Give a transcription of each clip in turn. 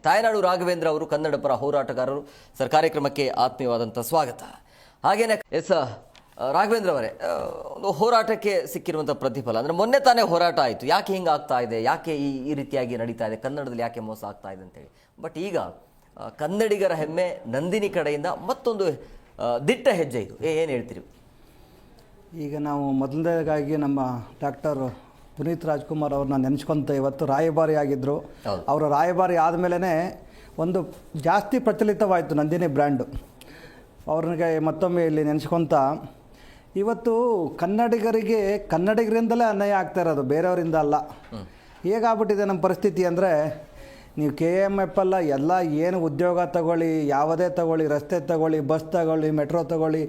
ತಾಯ್ನಾಡು ರಾಘವೇಂದ್ರ ಅವರು ಕನ್ನಡ ಪರ ಹೋರಾಟಗಾರರು. ಸರ್, ಕಾರ್ಯಕ್ರಮಕ್ಕೆ ಆತ್ಮೀಯವಾದಂಥ ಸ್ವಾಗತ. ಹಾಗೇನೆ ರಾಘವೇಂದ್ರ ಅವರೇ, ಒಂದು ಹೋರಾಟಕ್ಕೆ ಸಿಕ್ಕಿರುವಂಥ ಪ್ರತಿಫಲ ಅಂದರೆ ಮೊನ್ನೆ ತಾನೇ ಹೋರಾಟ ಆಯಿತು, ಯಾಕೆ ಹಿಂಗೆ ಆಗ್ತಾ ಇದೆ, ಯಾಕೆ ಈ ರೀತಿಯಾಗಿ ನಡೀತಾ ಇದೆ, ಕನ್ನಡದಲ್ಲಿ ಯಾಕೆ ಮೋಸ ಆಗ್ತಾ ಇದೆ ಅಂತೇಳಿ. ಬಟ್ ಈಗ ಕನ್ನಡಿಗರ ಹೆಮ್ಮೆ ನಂದಿನಿ ಕಡೆಯಿಂದ ಮತ್ತೊಂದು ದಿಟ್ಟ ಹೆಜ್ಜೆ ಇದು, ಏನು ಹೇಳ್ತೀರಿ? ಈಗ ನಾವು ಮೊದಲನೇದಾಗಿ ನಮ್ಮ ಡಾಕ್ಟರ್ ಪುನೀತ್ ರಾಜ್ಕುಮಾರ್ ಅವ್ರನ್ನ ನೆನೆಸ್ಕೊಂತ ಇವತ್ತು ರಾಯಭಾರಿ ಆಗಿದ್ದರು. ಅವರ ರಾಯಭಾರಿ ಆದಮೇಲೆ ಒಂದು ಜಾಸ್ತಿ ಪ್ರಚಲಿತವಾಯಿತು ನಂದಿನಿ ಬ್ರ್ಯಾಂಡು. ಅವ್ರಿಗೆ ಮತ್ತೊಮ್ಮೆ ಇಲ್ಲಿ ನೆನೆಸ್ಕೊತ ಇವತ್ತು ಕನ್ನಡಿಗರಿಂದಲೇ ಅನ್ಯಾಯ ಆಗ್ತಾ ಇರೋದು, ಬೇರೆಯವರಿಂದ ಅಲ್ಲ. ಹೇಗಾಗ್ಬಿಟ್ಟಿದೆ ನಮ್ಮ ಪರಿಸ್ಥಿತಿ ಅಂದರೆ, ನೀವು KMF ಅಲ್ಲ, ಎಲ್ಲ ಏನು ಉದ್ಯೋಗ ತಗೊಳ್ಳಿ, ಯಾವುದೇ ತಗೊಳ್ಳಿ, ರಸ್ತೆ ತಗೊಳ್ಳಿ, ಬಸ್ ತಗೊಳ್ಳಿ, ಮೆಟ್ರೋ ತಗೊಳ್ಳಿ,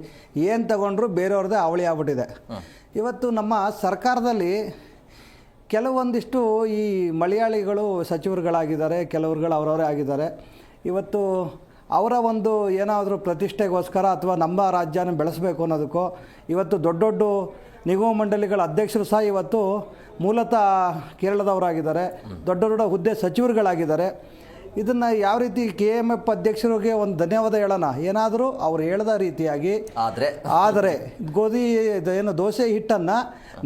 ಏನು ತಗೊಂಡ್ರು ಬೇರೆಯವ್ರದ್ದೇ ಅವಳಿ ಆಗ್ಬಿಟ್ಟಿದೆ. ಇವತ್ತು ನಮ್ಮ ಸರ್ಕಾರದಲ್ಲಿ ಕೆಲವೊಂದಿಷ್ಟು ಈ ಮಲಯಾಳಿಗಳು ಸಚಿವರುಗಳಾಗಿದ್ದಾರೆ, ಕೆಲವ್ರುಗಳು ಅವರವರೇ ಆಗಿದ್ದಾರೆ. ಇವತ್ತು ಅವರ ಒಂದು ಏನಾದರೂ ಪ್ರತಿಷ್ಠೆಗೋಸ್ಕರ ಅಥವಾ ನಮ್ಮ ರಾಜ್ಯನ ಬೆಳೆಸಬೇಕು ಅನ್ನೋದಕ್ಕೋ ಇವತ್ತು ದೊಡ್ಡ ದೊಡ್ಡ ನಿಗಮ ಮಂಡಳಿಗಳ ಅಧ್ಯಕ್ಷರು ಸಹ ಇವತ್ತು ಮೂಲತಃ ಕೇರಳದವರಾಗಿದ್ದಾರೆ, ದೊಡ್ಡ ದೊಡ್ಡ ಹುದ್ದೆ ಸಚಿವರುಗಳಾಗಿದ್ದಾರೆ. ಇದನ್ನು ಯಾವ ರೀತಿ KMF ಅಧ್ಯಕ್ಷರಿಗೆ ಒಂದು ಧನ್ಯವಾದ ಹೇಳೋಣ, ಏನಾದರೂ ಅವ್ರು ಹೇಳಿದ ರೀತಿಯಾಗಿ ಆದರೆ ದೋಸೆ ಹಿಟ್ಟನ್ನು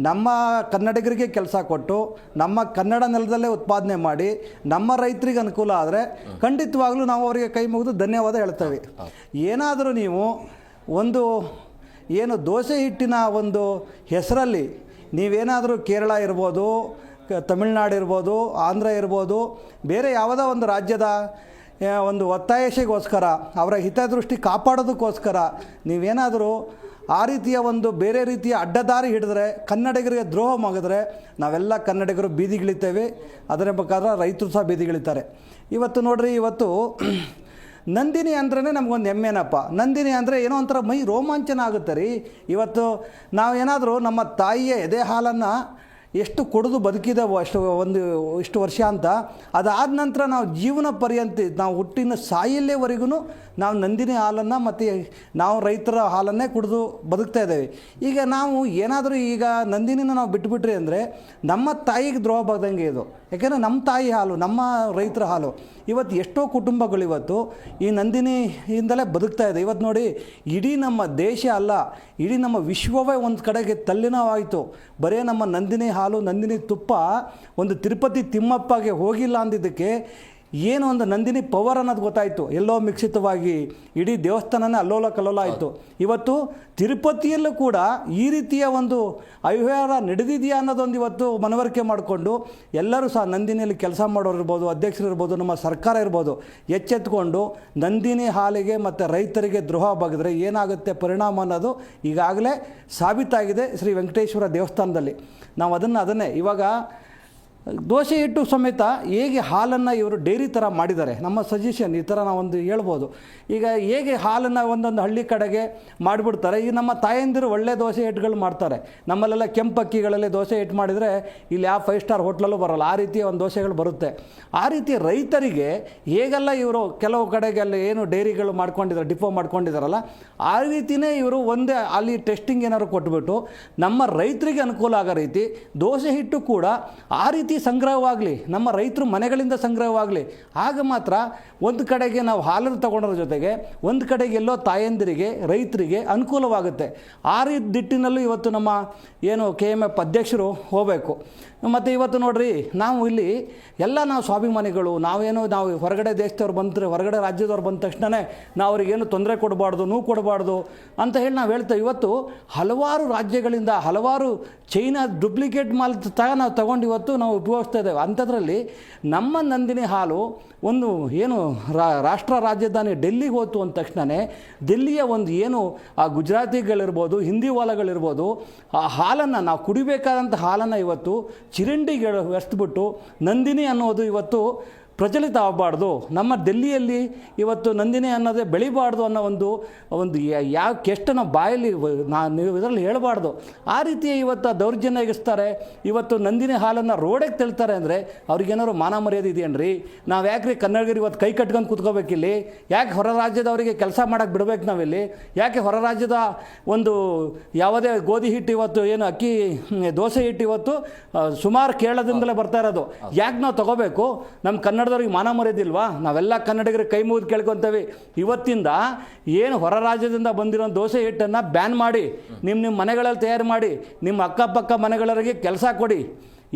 ನಮ್ಮ ಕನ್ನಡಿಗರಿಗೆ ಕೆಲಸ ಕೊಟ್ಟು ನಮ್ಮ ಕನ್ನಡ ನೆಲದಲ್ಲೇ ಉತ್ಪಾದನೆ ಮಾಡಿ ನಮ್ಮ ರೈತರಿಗೆ ಅನುಕೂಲ ಆದರೆ ಖಂಡಿತವಾಗ್ಲೂ ನಾವು ಅವರಿಗೆ ಕೈ ಮುಗಿದು ಧನ್ಯವಾದ ಹೇಳ್ತೇವೆ. ಏನಾದರೂ ನೀವು ಒಂದು ದೋಸೆ ಹಿಟ್ಟಿನ ಒಂದು ಹೆಸರಲ್ಲಿ ನೀವೇನಾದರೂ ಕೇರಳ ಇರ್ಬೋದು, ತಮಿಳ್ನಾಡು ಇರ್ಬೋದು, ಆಂಧ್ರ ಇರ್ಬೋದು, ಬೇರೆ ಯಾವುದೋ ಒಂದು ರಾಜ್ಯದ ಒಂದು ಒತ್ತಾಯಶೆಗೋಸ್ಕರ ಅವರ ಹಿತದೃಷ್ಟಿ ಕಾಪಾಡೋದಕ್ಕೋಸ್ಕರ ನೀವೇನಾದರೂ ಆ ರೀತಿಯ ಒಂದು ಬೇರೆ ರೀತಿಯ ಅಡ್ಡದಾರಿ ಹಿಡಿದ್ರೆ, ಕನ್ನಡಿಗರಿಗೆ ದ್ರೋಹ ಮಾಡಿದ್ರೆ ನಾವೆಲ್ಲ ಕನ್ನಡಿಗರು ಬೀದಿಗಿಳಿತೇವೆ. ಅದರ ಬೇಕಾದ್ರೆ ರೈತರು ಸಹ ಬೀದಿಗಿಳಿತಾರೆ. ಇವತ್ತು ನೋಡ್ರಿ, ಇವತ್ತು ನಂದಿನಿ ಅಂದ್ರೇ ನಮಗೊಂದು ಹೆಮ್ಮೆನಪ್ಪ. ನಂದಿನಿ ಅಂದರೆ ಏನೋ ಒಂಥರ ಮೈ ರೋಮಾಂಚನ ಆಗುತ್ತೆ ರೀ. ಇವತ್ತು ನಾವೇನಾದರೂ ನಮ್ಮ ತಾಯಿಯ ಎದೆ ಹಾಲನ್ನು ಎಷ್ಟು ಕುಡಿದು ಬದುಕಿದೆವೋ ಇಷ್ಟು ವರ್ಷ ಅಂತ, ಅದಾದ ನಂತರ ನಾವು ಜೀವನ ಪರ್ಯಂತ ನಾವು ಹುಟ್ಟಿನ ಸಾಯಲ್ಲೇವರೆಗೂ ನಾವು ನಂದಿನಿ ಹಾಲನ್ನು ಮತ್ತು ನಾವು ರೈತರ ಹಾಲನ್ನೇ ಕುಡಿದು ಬದುಕ್ತಾ ಇದ್ದೇವೆ. ಈಗ ನಾವು ಏನಾದರೂ ಈಗ ನಂದಿನಿನ ನಾವು ಬಿಟ್ಟುಬಿಟ್ರಿ ಅಂದರೆ ನಮ್ಮ ತಾಯಿಗೆ ದ್ರೋಹ ಬರ್ದಂಗೆ ಇದು. ಯಾಕೆಂದರೆ ನಮ್ಮ ತಾಯಿ ಹಾಲು, ನಮ್ಮ ರೈತರ ಹಾಲು. ಇವತ್ತು ಎಷ್ಟೋ ಕುಟುಂಬಗಳು ಇವತ್ತು ಈ ನಂದಿನಿಯಿಂದಲೇ ಬದುಕ್ತಾ ಇದೆ. ಇವತ್ತು ನೋಡಿ, ಇಡೀ ನಮ್ಮ ದೇಶ ಅಲ್ಲ, ಇಡೀ ನಮ್ಮ ವಿಶ್ವವೇ ಒಂದು ಕಡೆಗೆ ತಲ್ಲಿನವಾಯಿತು. ಬರೀ ನಮ್ಮ ನಂದಿನಿ ಹಾಲು, ನಂದಿನಿ ತುಪ್ಪ ಒಂದು ತಿರುಪತಿ ತಿಮ್ಮಪ್ಪಗೆ ಹೋಗಿಲ್ಲ ಅಂದಿದ್ದಕ್ಕೆ ಏನು ಒಂದು ನಂದಿನಿ ಪವರ್ ಅನ್ನೋದು ಗೊತ್ತಾಯಿತು. ಎಲ್ಲೋ ಮಿಶ್ರಿತವಾಗಿ ಇಡೀ ದೇವಸ್ಥಾನನೇ ಅಲ್ಲೋಲ ಕಲ್ಲೋಲ ಆಯಿತು. ಇವತ್ತು ತಿರುಪತಿಯಲ್ಲೂ ಕೂಡ ಈ ರೀತಿಯ ಒಂದು ಅವ್ಯವಹಾರ ನಡೆದಿದೆಯಾ ಅನ್ನೋದೊಂದು ಇವತ್ತು ಮನವರಿಕೆ ಮಾಡಿಕೊಂಡು ಎಲ್ಲರೂ ಸಹ ನಂದಿನಿಯಲ್ಲಿ ಕೆಲಸ ಮಾಡೋರು ಇರ್ಬೋದು, ಅಧ್ಯಕ್ಷರು ಇರ್ಬೋದು, ನಮ್ಮ ಸರ್ಕಾರ ಇರ್ಬೋದು, ಎಚ್ಚೆತ್ತುಕೊಂಡು ನಂದಿನಿ ಹಾಲಿಗೆ ಮತ್ತು ರೈತರಿಗೆ ದ್ರೋಹ ಬಗೆದ್ರೆ ಏನಾಗುತ್ತೆ ಪರಿಣಾಮ ಅನ್ನೋದು ಈಗಾಗಲೇ ಸಾಬೀತಾಗಿದೆ ಶ್ರೀ ವೆಂಕಟೇಶ್ವರ ದೇವಸ್ಥಾನದಲ್ಲಿ. ನಾವು ಅದನ್ನೇ ಇವಾಗ ದೋಸೆ ಹಿಟ್ಟು ಸಮೇತ ಹೇಗೆ ಹಾಲನ್ನು ಇವರು ಡೈರಿ ಥರ ಮಾಡಿದ್ದಾರೆ, ನಮ್ಮ ಸಜೆಷನ್ ಈ ಥರ ನಾವೊಂದು ಹೇಳ್ಬೋದು. ಈಗ ಹೇಗೆ ಹಾಲನ್ನು ಒಂದೊಂದು ಹಳ್ಳಿ ಕಡೆಗೆ ಮಾಡಿಬಿಡ್ತಾರೆ. ಈ ನಮ್ಮ ತಾಯಂದಿರು ಒಳ್ಳೆ ದೋಸೆ ಹಿಟ್ಟುಗಳು ಮಾಡ್ತಾರೆ. ನಮ್ಮಲ್ಲೆಲ್ಲ ಕೆಂಪಕ್ಕಿಗಳಲ್ಲಿ ದೋಸೆ ಹಿಟ್ಟು ಮಾಡಿದರೆ ಇಲ್ಲಿ ಯಾವ 5 ಸ್ಟಾರ್ ಹೋಟ್ಲಲ್ಲೂ ಬರೋಲ್ಲ, ಆ ರೀತಿಯ ಒಂದು ದೋಸೆಗಳು ಬರುತ್ತೆ. ಆ ರೀತಿ ರೈತರಿಗೆ ಹೇಗೆಲ್ಲ ಇವರು ಕೆಲವು ಕಡೆಗೆಲ್ಲ ಏನು ಡೈರಿಗಳು ಮಾಡ್ಕೊಂಡಿದ್ದಾರೆ, ಡಿಪೋ ಮಾಡ್ಕೊಂಡಿದ್ದಾರಲ್ಲ, ಆ ರೀತಿಯೇ ಇವರು ಒಂದೇ ಅಲ್ಲಿ ಟೆಸ್ಟಿಂಗ್ ಏನಾದ್ರು ಕೊಟ್ಬಿಟ್ಟು ನಮ್ಮ ರೈತರಿಗೆ ಅನುಕೂಲ ಆಗೋ ರೀತಿ ದೋಸೆ ಹಿಟ್ಟು ಕೂಡ ಆ ರೀತಿ ಸಂಗ್ರಹವಾಗಲಿ, ನಮ್ಮ ರೈತರು ಮನೆಗಳಿಂದ ಸಂಗ್ರಹವಾಗಲಿ. ಆಗ ಮಾತ್ರ ಒಂದು ಕಡೆಗೆ ನಾವು ಹಾಲನ್ನು ತಗೊಳ್ಳೋದ್ರ ಜೊತೆಗೆ ಒಂದು ಕಡೆಗೆ ಎಲ್ಲೋ ತಾಯಂದಿರಿಗೆ ರೈತರಿಗೆ ಅನುಕೂಲವಾಗುತ್ತೆ. ಆ ರೀತಿ ದಿಟ್ಟಿನಲ್ಲೂ ಇವತ್ತು ನಮ್ಮ ಏನು KMF ಅಧ್ಯಕ್ಷರು ಹೋಗಬೇಕು. ಮತ್ತು ಇವತ್ತು ನೋಡ್ರಿ, ನಾವು ಇಲ್ಲಿ ಎಲ್ಲ ನಾವು ಸ್ವಾಭಿಮಾನಿಗಳು, ನಾವು ಹೊರಗಡೆ ದೇಶದವ್ರು ಬಂದರೆ, ಹೊರಗಡೆ ರಾಜ್ಯದವ್ರು ಬಂದ ತಕ್ಷಣವೇ ನಾವು ಅವ್ರಿಗೇನು ತೊಂದರೆ ಕೊಡಬಾರ್ದು, ನೋವು ಕೊಡಬಾರ್ದು ಅಂತ ಹೇಳಿ ನಾವು ಹೇಳ್ತೇವೆ. ಇವತ್ತು ಹಲವಾರು ರಾಜ್ಯಗಳಿಂದ ಹಲವಾರು ಚೈನಾ ಡುಪ್ಲಿಕೇಟ್ ಮಾಲ್ ನಾವು ತಗೊಂಡು ಇವತ್ತು ನಾವು ಉಪಯೋಗಿಸ್ತಾ ಇದ್ದೇವೆ. ಅಂಥದ್ರಲ್ಲಿ ನಮ್ಮ ನಂದಿನಿ ಹಾಲು ಒಂದು ಏನು ರಾಷ್ಟ್ರ ರಾಜಧಾನಿ ಡೆಲ್ಲಿಗೆ ಹೋಯ್ತು ಅಂದ ತಕ್ಷಣವೇ ದಿಲ್ಲಿಯ ಒಂದು ಏನು ಆ ಗುಜರಾತಿಗಳಿರ್ಬೋದು, ಹಿಂದಿ ವಾಲಗಳಿರ್ಬೋದು, ಆ ಹಾಲನ್ನು ನಾವು ಕುಡಿಬೇಕಾದಂಥ ಹಾಲನ್ನು ಇವತ್ತು ಚಿರಂಡಿಗೆ ಎಸ್ಬಿಟ್ಟು ನಂದಿನಿ ಅನ್ನೋದು ಇವತ್ತು ಪ್ರಚಲಿತ ಆಗಬಾರ್ದು, ನಮ್ಮ ಡೆಲ್ಲಿಯಲ್ಲಿ ಇವತ್ತು ನಂದಿನಿ ಅನ್ನೋದೇ ಬೆಳಿಬಾರ್ದು ಅನ್ನೋ ಒಂದು ಯಾವ ಕೆಷ್ಟ ನಾವು ಬಾಯಲ್ಲಿ ನೀವು ಇದರಲ್ಲಿ ಹೇಳಬಾರ್ದು. ಆ ರೀತಿ ಇವತ್ತು ದೌರ್ಜನ್ಯ ಎಗಿಸ್ತಾರೆ. ಇವತ್ತು ನಂದಿನಿ ಹಾಲನ್ನು ರೋಡಿಗೆ ತಳ್ತಾರೆ ಅಂದರೆ ಅವ್ರಿಗೇನಾದ್ರು ಮಾನ ಮರ್ಯಾದೆ ಇದೆಯೇನ್ರಿ? ನಾವು ಯಾಕ್ರಿ ಕನ್ನಡಿಗರು ಇವತ್ತು ಕೈ ಕಟ್ಕೊಂಡು ಕೂತ್ಕೋಬೇಕಿಲ್ಲಿ? ಯಾಕೆ ಹೊರ ರಾಜ್ಯದವರಿಗೆ ಕೆಲಸ ಮಾಡೋಕ್ಕೆ ಬಿಡಬೇಕು ನಾವಿಲ್ಲಿ? ಯಾಕೆ ಹೊರ ರಾಜ್ಯದ ಒಂದು ಯಾವುದೇ ಗೋಧಿ ಹಿಟ್ಟು ಇವತ್ತು ಏನು ಅಕ್ಕಿ ದೋಸೆ ಹಿಟ್ಟು ಇವತ್ತು ಸುಮಾರು ಕೇರಳದಿಂದಲೇ ಬರ್ತಾ ಇರೋದು, ಯಾಕೆ ನಾವು ತೊಗೋಬೇಕು? ನಮ್ಮ ಕನ್ನಡ ಕನ್ನಡದವ್ರಿಗೆ ಮಾನ ಮರ್ಯಾದಿಲ್ವಾ? ನಾವೆಲ್ಲ ಕನ್ನಡಿಗರಿಗೆ ಕೈ ಮುಗಿದು ಕೇಳ್ಕೊತೇವೆ, ಇವತ್ತಿಂದ ಏನು ಹೊರ ರಾಜ್ಯದಿಂದ ಬಂದಿರೋ ದೋಸೆ ಹಿಟ್ಟನ್ನು ಬ್ಯಾನ್ ಮಾಡಿ ನಿಮ್ಮ ಮನೆಗಳಲ್ಲಿ ತಯಾರು ಮಾಡಿ ನಿಮ್ಮ ಅಕ್ಕಪಕ್ಕ ಮನೆಗಳವರಿಗೆ ಕೆಲಸ ಕೊಡಿ,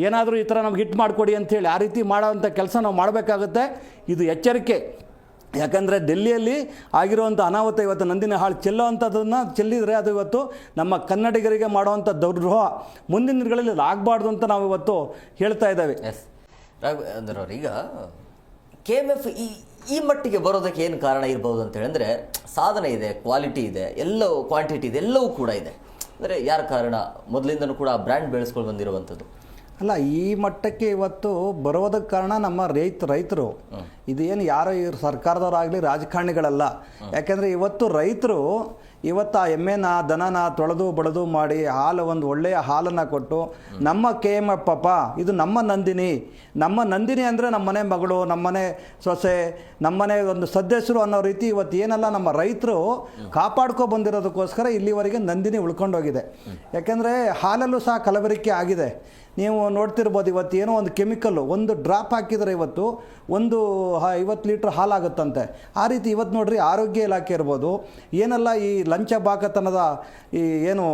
ಏನಾದರೂ ಈ ಥರ ನಮ್ಗೆ ಹಿಟ್ ಮಾಡಿಕೊಡಿ ಅಂಥೇಳಿ ಆ ರೀತಿ ಮಾಡೋವಂಥ ಕೆಲಸ ನಾವು ಮಾಡಬೇಕಾಗುತ್ತೆ. ಇದು ಎಚ್ಚರಿಕೆ. ಯಾಕಂದರೆ ಡೆಲ್ಲಿಯಲ್ಲಿ ಆಗಿರುವಂಥ ಅನಾಹುತ ಇವತ್ತು ನಂದಿನಿ ಹಾಳು ಚೆಲ್ಲುವಂಥದ್ದನ್ನು ಚೆಲ್ಲಿದರೆ ಅದು ಇವತ್ತು ನಮ್ಮ ಕನ್ನಡಿಗರಿಗೆ ಮಾಡುವಂಥ ದ್ರೋಹ ಮುಂದಿನ ದಿನಗಳಲ್ಲಿ ಆಗಬಾರ್ದು ಅಂತ ನಾವು ಇವತ್ತು ಹೇಳ್ತಾ ಇದ್ದೇವೆ. ಎಸ್ ರಾಘವೇಂದ್ರ ಅವ್ರು, ಈಗ KMF ಈ ಮಟ್ಟಿಗೆ ಬರೋದಕ್ಕೆ ಏನು ಕಾರಣ ಇರ್ಬೋದು ಅಂತ ಹೇಳಿದ್ರೆ, ಸಾಧನೆ ಇದೆ, ಕ್ವಾಲಿಟಿ ಇದೆ, ಎಲ್ಲವೂ ಕ್ವಾಂಟಿಟಿ ಇದೆ, ಎಲ್ಲವೂ ಕೂಡ ಇದೆ. ಅಂದರೆ ಯಾರ ಕಾರಣ? ಮೊದಲಿಂದನೂ ಕೂಡ ಆ ಬ್ರ್ಯಾಂಡ್ ಬೆಳೆಸ್ಕೊಂಡು ಬಂದಿರುವಂಥದ್ದು. ಅಲ್ಲ, ಈ ಮಟ್ಟಕ್ಕೆ ಇವತ್ತು ಬರೋದಕ್ಕೆ ಕಾರಣ ನಮ್ಮ ರೈತರು. ಇದೇನು ಯಾರೋ ಸರ್ಕಾರದವರಾಗಲಿ ರಾಜಕಾರಣಿಗಳಲ್ಲ. ಯಾಕೆಂದರೆ ಇವತ್ತು ರೈತರು ಇವತ್ತು ಆ ಎಮ್ಮೆನ ದನನ ತೊಳೆದು ಬಳೆದು ಮಾಡಿ ಒಂದು ಒಳ್ಳೆಯ ಹಾಲನ್ನು ಕೊಟ್ಟು ನಮ್ಮ KMF ಪಾಪ ಇದು ನಮ್ಮ ನಂದಿನಿ ಅಂದರೆ ನಮ್ಮನೆ ಮಗಳು, ನಮ್ಮನೆ ಸೊಸೆ, ನಮ್ಮನೆ ಒಂದು ಸದಸ್ಯರು ಅನ್ನೋ ರೀತಿ ಇವತ್ತು ಏನೆಲ್ಲ ನಮ್ಮ ರೈತರು ಕಾಪಾಡ್ಕೊ ಬಂದಿರೋದಕ್ಕೋಸ್ಕರ ಇಲ್ಲಿವರೆಗೆ ನಂದಿನಿ ಉಳ್ಕೊಂಡೋಗಿದೆ. ಯಾಕೆಂದರೆ ಹಾಲಲ್ಲೂ ಸಹ ಕಲಬೆರಕೆ ಆಗಿದೆ. ನೀವು ನೋಡ್ತಿರ್ಬೋದು, ಇವತ್ತು ಏನೋ ಒಂದು ಕೆಮಿಕಲ್ಲು ಒಂದು ಡ್ರಾಪ್ ಹಾಕಿದರೆ ಇವತ್ತು ಒಂದು 50 ಲೀಟ್ರ್ ಹಾಲಾಗುತ್ತಂತೆ. ಆ ರೀತಿ ಇವತ್ತು ನೋಡ್ರಿ, ಆರೋಗ್ಯ ಇಲಾಖೆ ಇರ್ಬೋದು, ಏನೆಲ್ಲ ಈ ಲಂಚ ಬಾಕತನದ ಈ ಏನು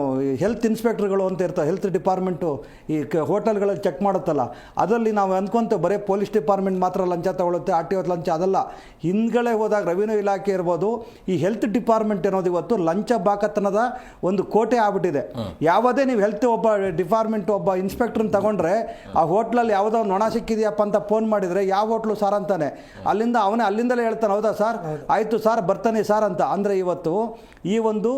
ಹೆಲ್ತ್ ಇನ್ಸ್ಪೆಕ್ಟರ್ಗಳು ಅಂತ ಇರ್ತಾರೆ, ಹೆಲ್ತ್ ಡಿಪಾರ್ಟ್ಮೆಂಟು ಈ ಹೋಟೆಲ್ಗಳಲ್ಲಿ ಚೆಕ್ ಮಾಡುತ್ತಲ್ಲ, ಅದರಲ್ಲಿ ನಾವು ಅಂದ್ಕೊಂತ ಬರೀ ಪೊಲೀಸ್ ಡಿಪಾರ್ಟ್ಮೆಂಟ್ ಮಾತ್ರ ಲಂಚ ತಗೊಳುತ್ತೆ, RTO ಲಂಚ ಅದಲ್ಲ. ಹಿಂದ್ಗಡೆ ಹೋದಾಗ ರೆವಿನ್ಯೂ ಇಲಾಖೆ ಇರ್ಬೋದು, ಈ ಹೆಲ್ತ್ ಡಿಪಾರ್ಟ್ಮೆಂಟ್ ಅನ್ನೋದು ಇವತ್ತು ಲಂಚ ಬಾಕತನದ ಒಂದು ಕೋಟೆ ಆಗ್ಬಿಟ್ಟಿದೆ. ಯಾವುದೇ ನೀವು ಹೆಲ್ತ್ ಒಬ್ಬ ಡಿಪಾರ್ಟ್ಮೆಂಟ್ ಒಬ್ಬ ಇನ್ಸ್ಪೆಕ್ಟ್ರನ್ನ ತಗೊಂಡ್ರೆ ಆ ಹೋಟ್ಲಲ್ಲಿ ಯಾವುದೋ ನೊಣ ಸಿಕ್ಕಿದೆಯಪ್ಪ ಅಂತ ಫೋನ್ ಮಾಡಿದರೆ ಯಾವ ಹೋಟ್ಲು ಸಾರ್ ಅಂತಾನೆ, ಅಲ್ಲಿಂದಲೇ ಹೇಳ್ತಾನೆ, ಹೌದಾ ಸರ್, ಆಯಿತು ಸರ್ ಬರ್ತಾನೆ ಸರ್ ಅಂತ. ಅಂದರೆ ಇವತ್ತು ಈ ಒಂದು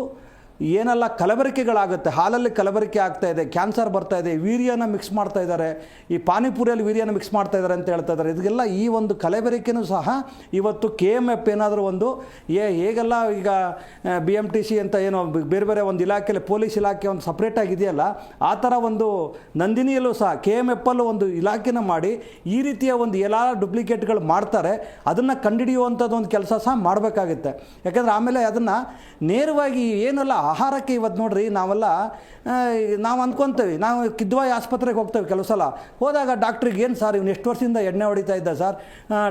ಏನೆಲ್ಲ ಕಲಬೆರಕೆಗಳಾಗುತ್ತೆ, ಹಾಲಲ್ಲಿ ಕಲಬೆರಕೆ ಆಗ್ತಾ ಇದೆ, ಕ್ಯಾನ್ಸರ್ ಬರ್ತಾ ಇದೆ, ವೀರ್ಯನ ಮಿಕ್ಸ್ ಮಾಡ್ತಾ ಇದ್ದಾರೆ, ಈ ಪಾನಿಪುರಿಯಲ್ಲಿ ವೀರ್ಯನ ಮಿಕ್ಸ್ ಮಾಡ್ತಾ ಇದ್ದಾರೆ ಅಂತ ಹೇಳ್ತಾ ಇದ್ದಾರೆ. ಇದೆಲ್ಲ ಈ ಒಂದು ಕಲಬೆರಕೆನೂ ಸಹ ಇವತ್ತು KMF ಏನಾದರೂ ಒಂದು ಹೇಗೆಲ್ಲ ಈಗ BMTC ಅಂತ ಏನೋ ಬೇರೆ ಒಂದು ಇಲಾಖೆಯಲ್ಲಿ ಪೊಲೀಸ್ ಇಲಾಖೆ ಒಂದು ಸಪ್ರೇಟ್ ಆಗಿದೆಯಲ್ಲ, ಆ ಥರ ಒಂದು ನಂದಿನಿಯಲ್ಲೂ ಸಹ KMFಲ್ಲೂ ಒಂದು ಇಲಾಖೆನ ಮಾಡಿ ಈ ರೀತಿಯ ಒಂದು ಎಲ್ಲ ಡುಪ್ಲಿಕೇಟ್ಗಳು ಮಾಡ್ತಾರೆ, ಅದನ್ನು ಕಂಡುಹಿಡಿಯುವಂಥದ್ದು ಒಂದು ಕೆಲಸ ಸಹ ಮಾಡಬೇಕಾಗುತ್ತೆ. ಯಾಕೆಂದರೆ ಆಮೇಲೆ ಅದನ್ನು ನೇರವಾಗಿ ಏನೆಲ್ಲ ಆಹಾರಕ್ಕೆ ಇವತ್ತು ನೋಡ್ರಿ, ನಾವು ಅಂದ್ಕೊತೇವೆ, ನಾವು ಕಿದ್ವಾಯಿ ಆಸ್ಪತ್ರೆಗೆ ಹೋಗ್ತೇವೆ ಕೆಲವು ಸಲ. ಹೋದಾಗ ಡಾಕ್ಟ್ರಿಗೆ, ಏನು ಸರ್ ಇವನು ಎಷ್ಟು ವರ್ಷದಿಂದ ಎಣ್ಣೆ ಹೊಡಿತಾ ಇದ್ದ ಸರ್?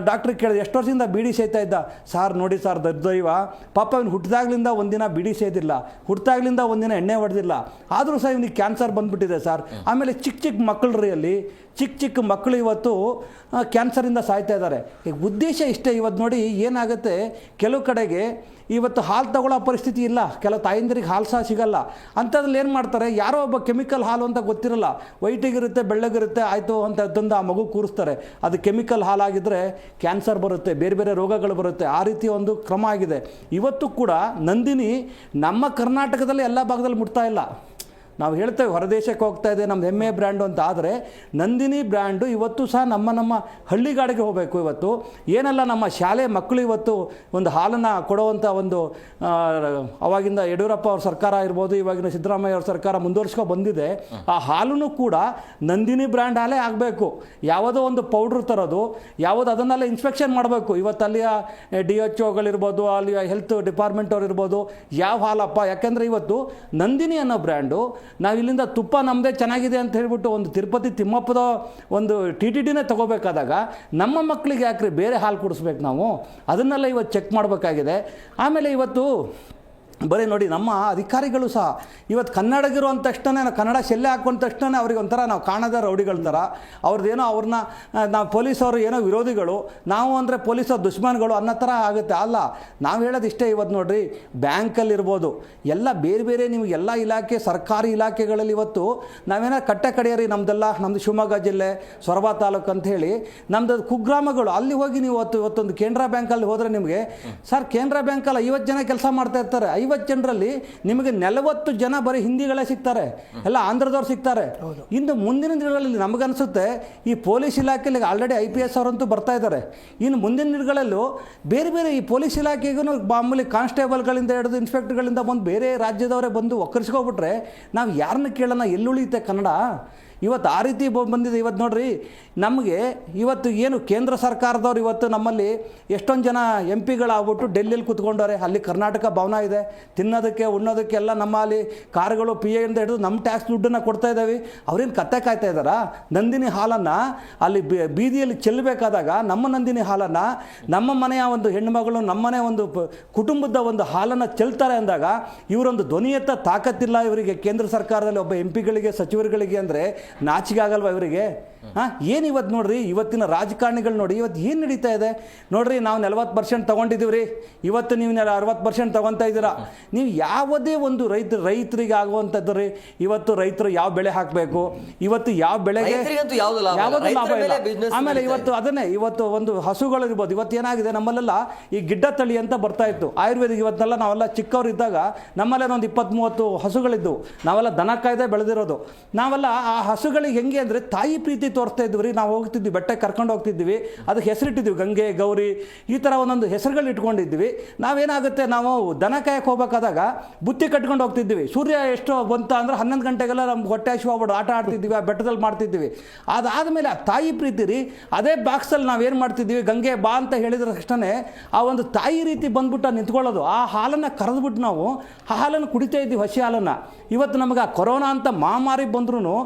ಡಾಕ್ಟ್ರಿಗೆ ಕೇಳಿದೆ, ಎಷ್ಟು ವರ್ಷದಿಂದ ಬೀಡಿ ಸೇಯ್ತಾ ಇದ್ದ? ಸಾರ್ ನೋಡಿ ಸರ್, ದೈವ ಪಾಪ ಇವನು ಹುಟ್ಟಿದಾಗ್ಲಿಂದ ಒಂದಿನ ಬೀಡಿ ಸೇದಿಲ್ಲ, ಹುಟ್ಟಿದಾಗ್ಲಿಂದ ಒಂದಿನ ಎಣ್ಣೆ ಹೊಡೆದಿಲ್ಲ, ಆದರೂ ಸಹ ಇವನಿಗೆ ಕ್ಯಾನ್ಸರ್ ಬಂದುಬಿಟ್ಟಿದೆ ಸರ್. ಆಮೇಲೆ ಚಿಕ್ಕ ಮಕ್ಕಳ್ರಿ, ಅಲ್ಲಿ ಚಿಕ್ಕ ಮಕ್ಕಳು ಇವತ್ತು ಕ್ಯಾನ್ಸರಿಂದ ಸಾಯ್ತಾ ಇದ್ದಾರೆ. ಈಗ ಉದ್ದೇಶ ಇಷ್ಟೇ. ಇವತ್ತು ನೋಡಿ ಏನಾಗುತ್ತೆ, ಕೆಲವು ಕಡೆಗೆ ಇವತ್ತು ಹಾಲು ತಗೊಳ್ಳೋ ಪರಿಸ್ಥಿತಿ ಇಲ್ಲ, ಕೆಲವು ತಾಯಂದಿರಿಗೆ ಹಾಲು ಸಹ ಸಿಗಲ್ಲ. ಅಂಥದ್ರಲ್ಲಿ ಏನು ಮಾಡ್ತಾರೆ, ಯಾರೋ ಒಬ್ಬ ಕೆಮಿಕಲ್ ಹಾಲು ಅಂತ ಗೊತ್ತಿರಲ್ಲ, ವೈಟಿಗಿರುತ್ತೆ, ಬೆಳ್ಳಗಿರುತ್ತೆ, ಆಯಿತು ಅಂತ ತಂದು ಆ ಮಗು ಕೂರಿಸ್ತಾರೆ. ಅದು ಕೆಮಿಕಲ್ ಹಾಲಾಗಿದ್ದರೆ ಕ್ಯಾನ್ಸರ್ ಬರುತ್ತೆ, ಬೇರೆ ರೋಗಗಳು ಬರುತ್ತೆ. ಆ ರೀತಿಯ ಒಂದು ಕ್ರಮ ಆಗಿದೆ. ಇವತ್ತು ಕೂಡ ನಂದಿನಿ ನಮ್ಮ ಕರ್ನಾಟಕದಲ್ಲಿ ಎಲ್ಲ ಭಾಗದಲ್ಲಿ ಮುಟ್ತಾ ಇಲ್ಲ. ನಾವು ಹೇಳ್ತೇವೆ ಹೊರದೇಶಕ್ಕೆ ಹೋಗ್ತಾ ಇದೆ, ನಮ್ಮದು ಹೆಮ್ಮೆ ಬ್ರ್ಯಾಂಡು ಅಂತ. ಆದರೆ ನಂದಿನಿ ಬ್ರ್ಯಾಂಡು ಇವತ್ತು ಸಹ ನಮ್ಮ ಹಳ್ಳಿಗಾಡಿಗೆ ಹೋಗಬೇಕು. ಇವತ್ತು ಏನೆಲ್ಲ ನಮ್ಮ ಶಾಲೆ ಮಕ್ಕಳು ಇವತ್ತು ಒಂದು ಹಾಲನ್ನು ಕೊಡುವಂಥ ಒಂದು ಅವಾಗಿಂದ ಯಡಿಯೂರಪ್ಪ ಅವ್ರ ಸರ್ಕಾರ ಇರ್ಬೋದು, ಇವಾಗಿನ ಸಿದ್ದರಾಮಯ್ಯ ಅವ್ರ ಸರ್ಕಾರ ಮುಂದುವರ್ಸ್ಕೊಂಡು ಬಂದಿದೆ. ಆ ಹಾಲೂ ಕೂಡ ನಂದಿನಿ ಬ್ರ್ಯಾಂಡ್ ಹಾಲೇ ಆಗಬೇಕು. ಯಾವುದೋ ಒಂದು ಪೌಡ್ರ್ ತರೋದು, ಯಾವುದೋ ಅದನ್ನೆಲ್ಲ ಇನ್ಸ್ಪೆಕ್ಷನ್ ಮಾಡಬೇಕು. ಇವತ್ತು ಅಲ್ಲಿಯ DHOಗಳಿರ್ಬೋದು, ಅಲ್ಲಿಯ ಹೆಲ್ತ್ ಡಿಪಾರ್ಟ್ಮೆಂಟ್ ಅವ್ರು ಇರ್ಬೋದು, ಯಾವ ಹಾಲಪ್ಪ. ಯಾಕೆಂದರೆ ಇವತ್ತು ನಂದಿನಿ ಅನ್ನೋ ಬ್ರ್ಯಾಂಡು, ನಾವು ಇಲ್ಲಿಂದ ತುಪ್ಪ ನಮ್ಮದೇ ಚೆನ್ನಾಗಿದೆ ಅಂತ ಹೇಳ್ಬಿಟ್ಟು ಒಂದು ತಿರುಪತಿ ತಿಮ್ಮಪ್ಪದ ಒಂದು TTDನೇ ತಗೋಬೇಕಾದಾಗ ನಮ್ಮ ಮಕ್ಕಳಿಗೆ ಯಾಕ್ರಿ ಬೇರೆ ಹಾಲು ಕುಡಿಸ್ಬೇಕು ನಾವು? ಅದನ್ನೆಲ್ಲ ಇವತ್ತು ಚೆಕ್ ಮಾಡಬೇಕಾಗಿದೆ. ಆಮೇಲೆ ಇವತ್ತು ಬರೀ ನೋಡಿ, ನಮ್ಮ ಅಧಿಕಾರಿಗಳು ಸಹ ಇವತ್ತು ಕನ್ನಡಿಗರು ಅಂದ ತಕ್ಷಣ, ಕನ್ನಡ ಶೆಲ್ಲೆ ಹಾಕೊಂಡ ತಕ್ಷಣ ಅವ್ರಿಗೆ ಒಂಥರ ನಾವು ಕಾಣದ ರೌಡಿಗಳ ಥರ, ಅವ್ರದ್ದೇನೋ ಅವ್ರನ್ನ ನಾವು ಪೊಲೀಸವರು ಏನೋ ವಿರೋಧಿಗಳು, ನಾವು ಅಂದರೆ ಪೊಲೀಸರು ದುಶ್ಮನ್ಗಳು ಅನ್ನೋ ಥರ ಆಗುತ್ತೆ. ಅಲ್ಲ, ನಾವು ಹೇಳೋದು ಇಷ್ಟೇ. ಇವತ್ತು ನೋಡಿರಿ, ಬ್ಯಾಂಕಲ್ಲಿರ್ಬೋದು, ಎಲ್ಲ ಬೇರೆ ನಿಮಗೆಲ್ಲ ಇಲಾಖೆ, ಸರ್ಕಾರಿ ಇಲಾಖೆಗಳಲ್ಲಿ ಇವತ್ತು ನಾವೇನೋ ಕಟ್ಟೆ ಕಡೆಯರಿ, ನಮ್ಮದು ಶಿವಮೊಗ್ಗ ಜಿಲ್ಲೆ ಸೊರಬ ತಾಲೂಕು ಅಂಥೇಳಿ ನಮ್ಮದು ಕುಗ್ರಾಮಗಳು, ಅಲ್ಲಿ ಹೋಗಿ ನೀವು ಇವತ್ತೊಂದು ಕೆನರಾ ಬ್ಯಾಂಕಲ್ಲಿ ಹೋದರೆ ನಿಮಗೆ, ಸರ್ ಕೆನರಾ ಬ್ಯಾಂಕಲ್ಲಿ 50 ಜನ ಕೆಲಸ ಮಾಡ್ತಾ ಇರ್ತಾರೆ. 50 ಜನರಲ್ಲಿ ನಿಮಗೆ 40 ಜನ ಬರೀ ಹಿಂದಿಗಳೇ ಸಿಗ್ತಾರೆ, ಎಲ್ಲ ಆಂಧ್ರದವ್ರು ಸಿಗ್ತಾರೆ. ಇನ್ನು ಮುಂದಿನ ದಿನಗಳಲ್ಲಿ ನಮಗನ್ಸುತ್ತೆ, ಈ ಪೊಲೀಸ್ ಇಲಾಖೆಯಲ್ಲಿ ಆಲ್ರೆಡಿ IPS ಅವರಂತೂ ಬರ್ತಾ ಇದ್ದಾರೆ. ಇನ್ನು ಮುಂದಿನ ದಿನಗಳಲ್ಲೂ ಬೇರೆ ಈ ಪೊಲೀಸ್ ಇಲಾಖೆಗೂ ಮಾಮೂಲಿ ಕಾನ್ಸ್ಟೇಬಲ್ಗಳಿಂದ ಹಿಡಿದು ಇನ್ಸ್ಪೆಕ್ಟರ್ಗಳಿಂದ ಬಂದು ಬೇರೆ ರಾಜ್ಯದವರೇ ಬಂದು ಒಕ್ಕರಿಸ್ಕೊಬಿಟ್ರೆ ನಾವು ಯಾರನ್ನ ಕೇಳೋಣ? ಎಲ್ಲುಳಿಯುತ್ತೆ ಕನ್ನಡ? ಇವತ್ತು ಆ ರೀತಿ ಬಂದಿದೆ. ಇವತ್ತು ನೋಡ್ರಿ, ನಮಗೆ ಇವತ್ತು ಏನು ಕೇಂದ್ರ ಸರ್ಕಾರದವ್ರು ಇವತ್ತು ನಮ್ಮಲ್ಲಿ ಎಷ್ಟೊಂದು ಜನ ಎಂ ಪಿಗಳಾಗ್ಬಿಟ್ಟು ಡೆಲ್ಲಿಯಲ್ಲಿ ಕೂತ್ಕೊಂಡವ್ರೆ. ಅಲ್ಲಿ ಕರ್ನಾಟಕ ಭವನ ಇದೆ, ತಿನ್ನೋದಕ್ಕೆ ಉಣ್ಣೋದಕ್ಕೆಲ್ಲ ನಮ್ಮ ಅಲ್ಲಿ ಕಾರುಗಳು ಪಿ ಎಯಿಂದ ಹಿಡಿದು ನಮ್ಮ ಟ್ಯಾಕ್ಸ್ ದುಡ್ಡನ್ನು ಕೊಡ್ತಾ ಇದ್ದಾವೆ. ಅವ್ರೇನು ಕತ್ತೆ ಕಾಯ್ತಾ ಇದ್ದಾರಾ? ನಂದಿನಿ ಹಾಲನ್ನು ಅಲ್ಲಿ ಬೀದಿಯಲ್ಲಿ ಚೆಲ್ಲಬೇಕಾದಾಗ ನಮ್ಮ ನಂದಿನಿ ಹಾಲನ್ನು ನಮ್ಮ ಮನೆಯ ಒಂದು ಹೆಣ್ಣುಮಗಳು ನಮ್ಮನೆ ಒಂದು ಕುಟುಂಬದ ಒಂದು ಹಾಲನ್ನು ಚೆಲ್ತಾರೆ ಅಂದಾಗ ಇವರೊಂದು ಧ್ವನಿಯತ್ತ ತಾಕತ್ತಿಲ್ಲ ಇವರಿಗೆ. ಕೇಂದ್ರ ಸರ್ಕಾರದಲ್ಲಿ ಒಬ್ಬ ಎಂ ಪಿಗಳಿಗೆ ಸಚಿವರುಗಳಿಗೆ ಅಂದರೆ ನಾಚಿಕೆ ಆಗಲ್ವಾ ಇವರಿಗೆ? ಏನು ಇವತ್ತು ನೋಡ್ರಿ, ಇವತ್ತಿನ ರಾಜಕಾರಣಿಗಳು ನೋಡಿ ಇವತ್ತು ಏನು ನಡೀತಾ ಇದೆ ನೋಡ್ರಿ. ನಾವು 40% ತೊಗೊಂಡಿದ್ದೀವಿ ರೀ, ಇವತ್ತು ನೀವು 60% ತೊಗೊತಾ ಇದ್ದೀರಾ. ನೀವು ಯಾವುದೇ ಒಂದು ರೈತರಿಗೆ ಆಗುವಂಥದ್ದು ರೀ. ಇವತ್ತು ರೈತರು ಯಾವ ಬೆಳೆ ಹಾಕಬೇಕು, ಇವತ್ತು ಯಾವ ಬೆಳೆಗೆ ಯಾವುದೂ ಲಾಭ ಇಲ್ಲ. ಆಮೇಲೆ ಇವತ್ತು ಒಂದು ಹಸುಗಳು ಇರ್ಬೋದು. ಇವತ್ತು ಏನಾಗಿದೆ, ನಮ್ಮಲ್ಲೆಲ್ಲ ಈ ಗಿಡ್ಡ ತಳಿ ಅಂತ ಬರ್ತಾ ಇತ್ತು ಆಯುರ್ವೇದಿಕ್. ಇವತ್ತೆಲ್ಲ ನಾವೆಲ್ಲ ಚಿಕ್ಕವರು ಇದ್ದಾಗ ನಮ್ಮಲ್ಲೇ ಒಂದು 20-30 ಹಸುಗಳಿದ್ದವು. ನಾವೆಲ್ಲ ದನ ಕಾಯ್ದೆ ಬೆಳೆದಿರೋದು. ನಾವೆಲ್ಲ ಆ ಹಸುಗಳಿಗೆ ಹೆಂಗೆ ಅಂದರೆ ತಾಯಿ ಪ್ರೀತಿ ತೋರಿಸ್ತಾ ಇದ್ವಿ ರೀ. ನಾವು ಹೋಗ್ತಿದ್ವಿ, ಬೆಟ್ಟಕ್ಕೆ ಕರ್ಕೊಂಡು ಹೋಗ್ತಿದ್ವಿ, ಅದಕ್ಕೆ ಹೆಸರಿಟ್ಟಿದ್ವಿ ಗಂಗೆ, ಗೌರಿ, ಈ ಥರ ಒಂದೊಂದು ಹೆಸರುಗಳು ಇಟ್ಕೊಂಡಿದ್ವಿ. ನಾವೇನಾಗುತ್ತೆ, ನಾವು ದನ ಕಾಯಕ್ಕೆ ಹೋಗ್ಬೇಕಾದಾಗ ಬುತ್ತಿ ಕಟ್ಕೊಂಡು ಹೋಗ್ತಿದ್ವಿ. ಸೂರ್ಯ ಎಷ್ಟು ಬಂತ ಅಂದ್ರೆ 11 ಗಂಟೆಗೆಲ್ಲ ನಮ್ಗೆ ಹೊಟ್ಟೆ ಹಸಿವು ಆಗ್ಬಿಟ್ಟು ಆಟ ಆಡ್ತಿದ್ವಿ, ಆ ಬೆಟ್ಟದಲ್ಲಿ ಮಾಡ್ತಿದ್ವಿ. ಅದಾದಮೇಲೆ ಆ ತಾಯಿ ಪ್ರೀತಿ ರೀ. ಅದೇ ಬಾಕ್ಸಲ್ಲಿ ನಾವೇನು ಮಾಡ್ತಿದ್ವಿ, ಗಂಗೆ ಬಾ ಅಂತ ಹೇಳಿದ ತಕ್ಷಣ ಆ ಒಂದು ತಾಯಿ ರೀತಿ ಬಂದ್ಬಿಟ್ಟು ನಿಂತ್ಕೊಳ್ಳೋದು. ಆ ಹಾಲನ್ನು ಕರೆದ್ಬಿಟ್ಟು ನಾವು ಆ ಹಾಲನ್ನು ಕುಡಿತಾ ಇದ್ವಿ, ಹಸಿ ಹಾಲನ್ನು. ಇವತ್ತು ನಮಗೆ ಆ ಕೊರೋನಾ ಅಂತ ಮಹಾಮಾರಿ ಬಂದ್ರೂ,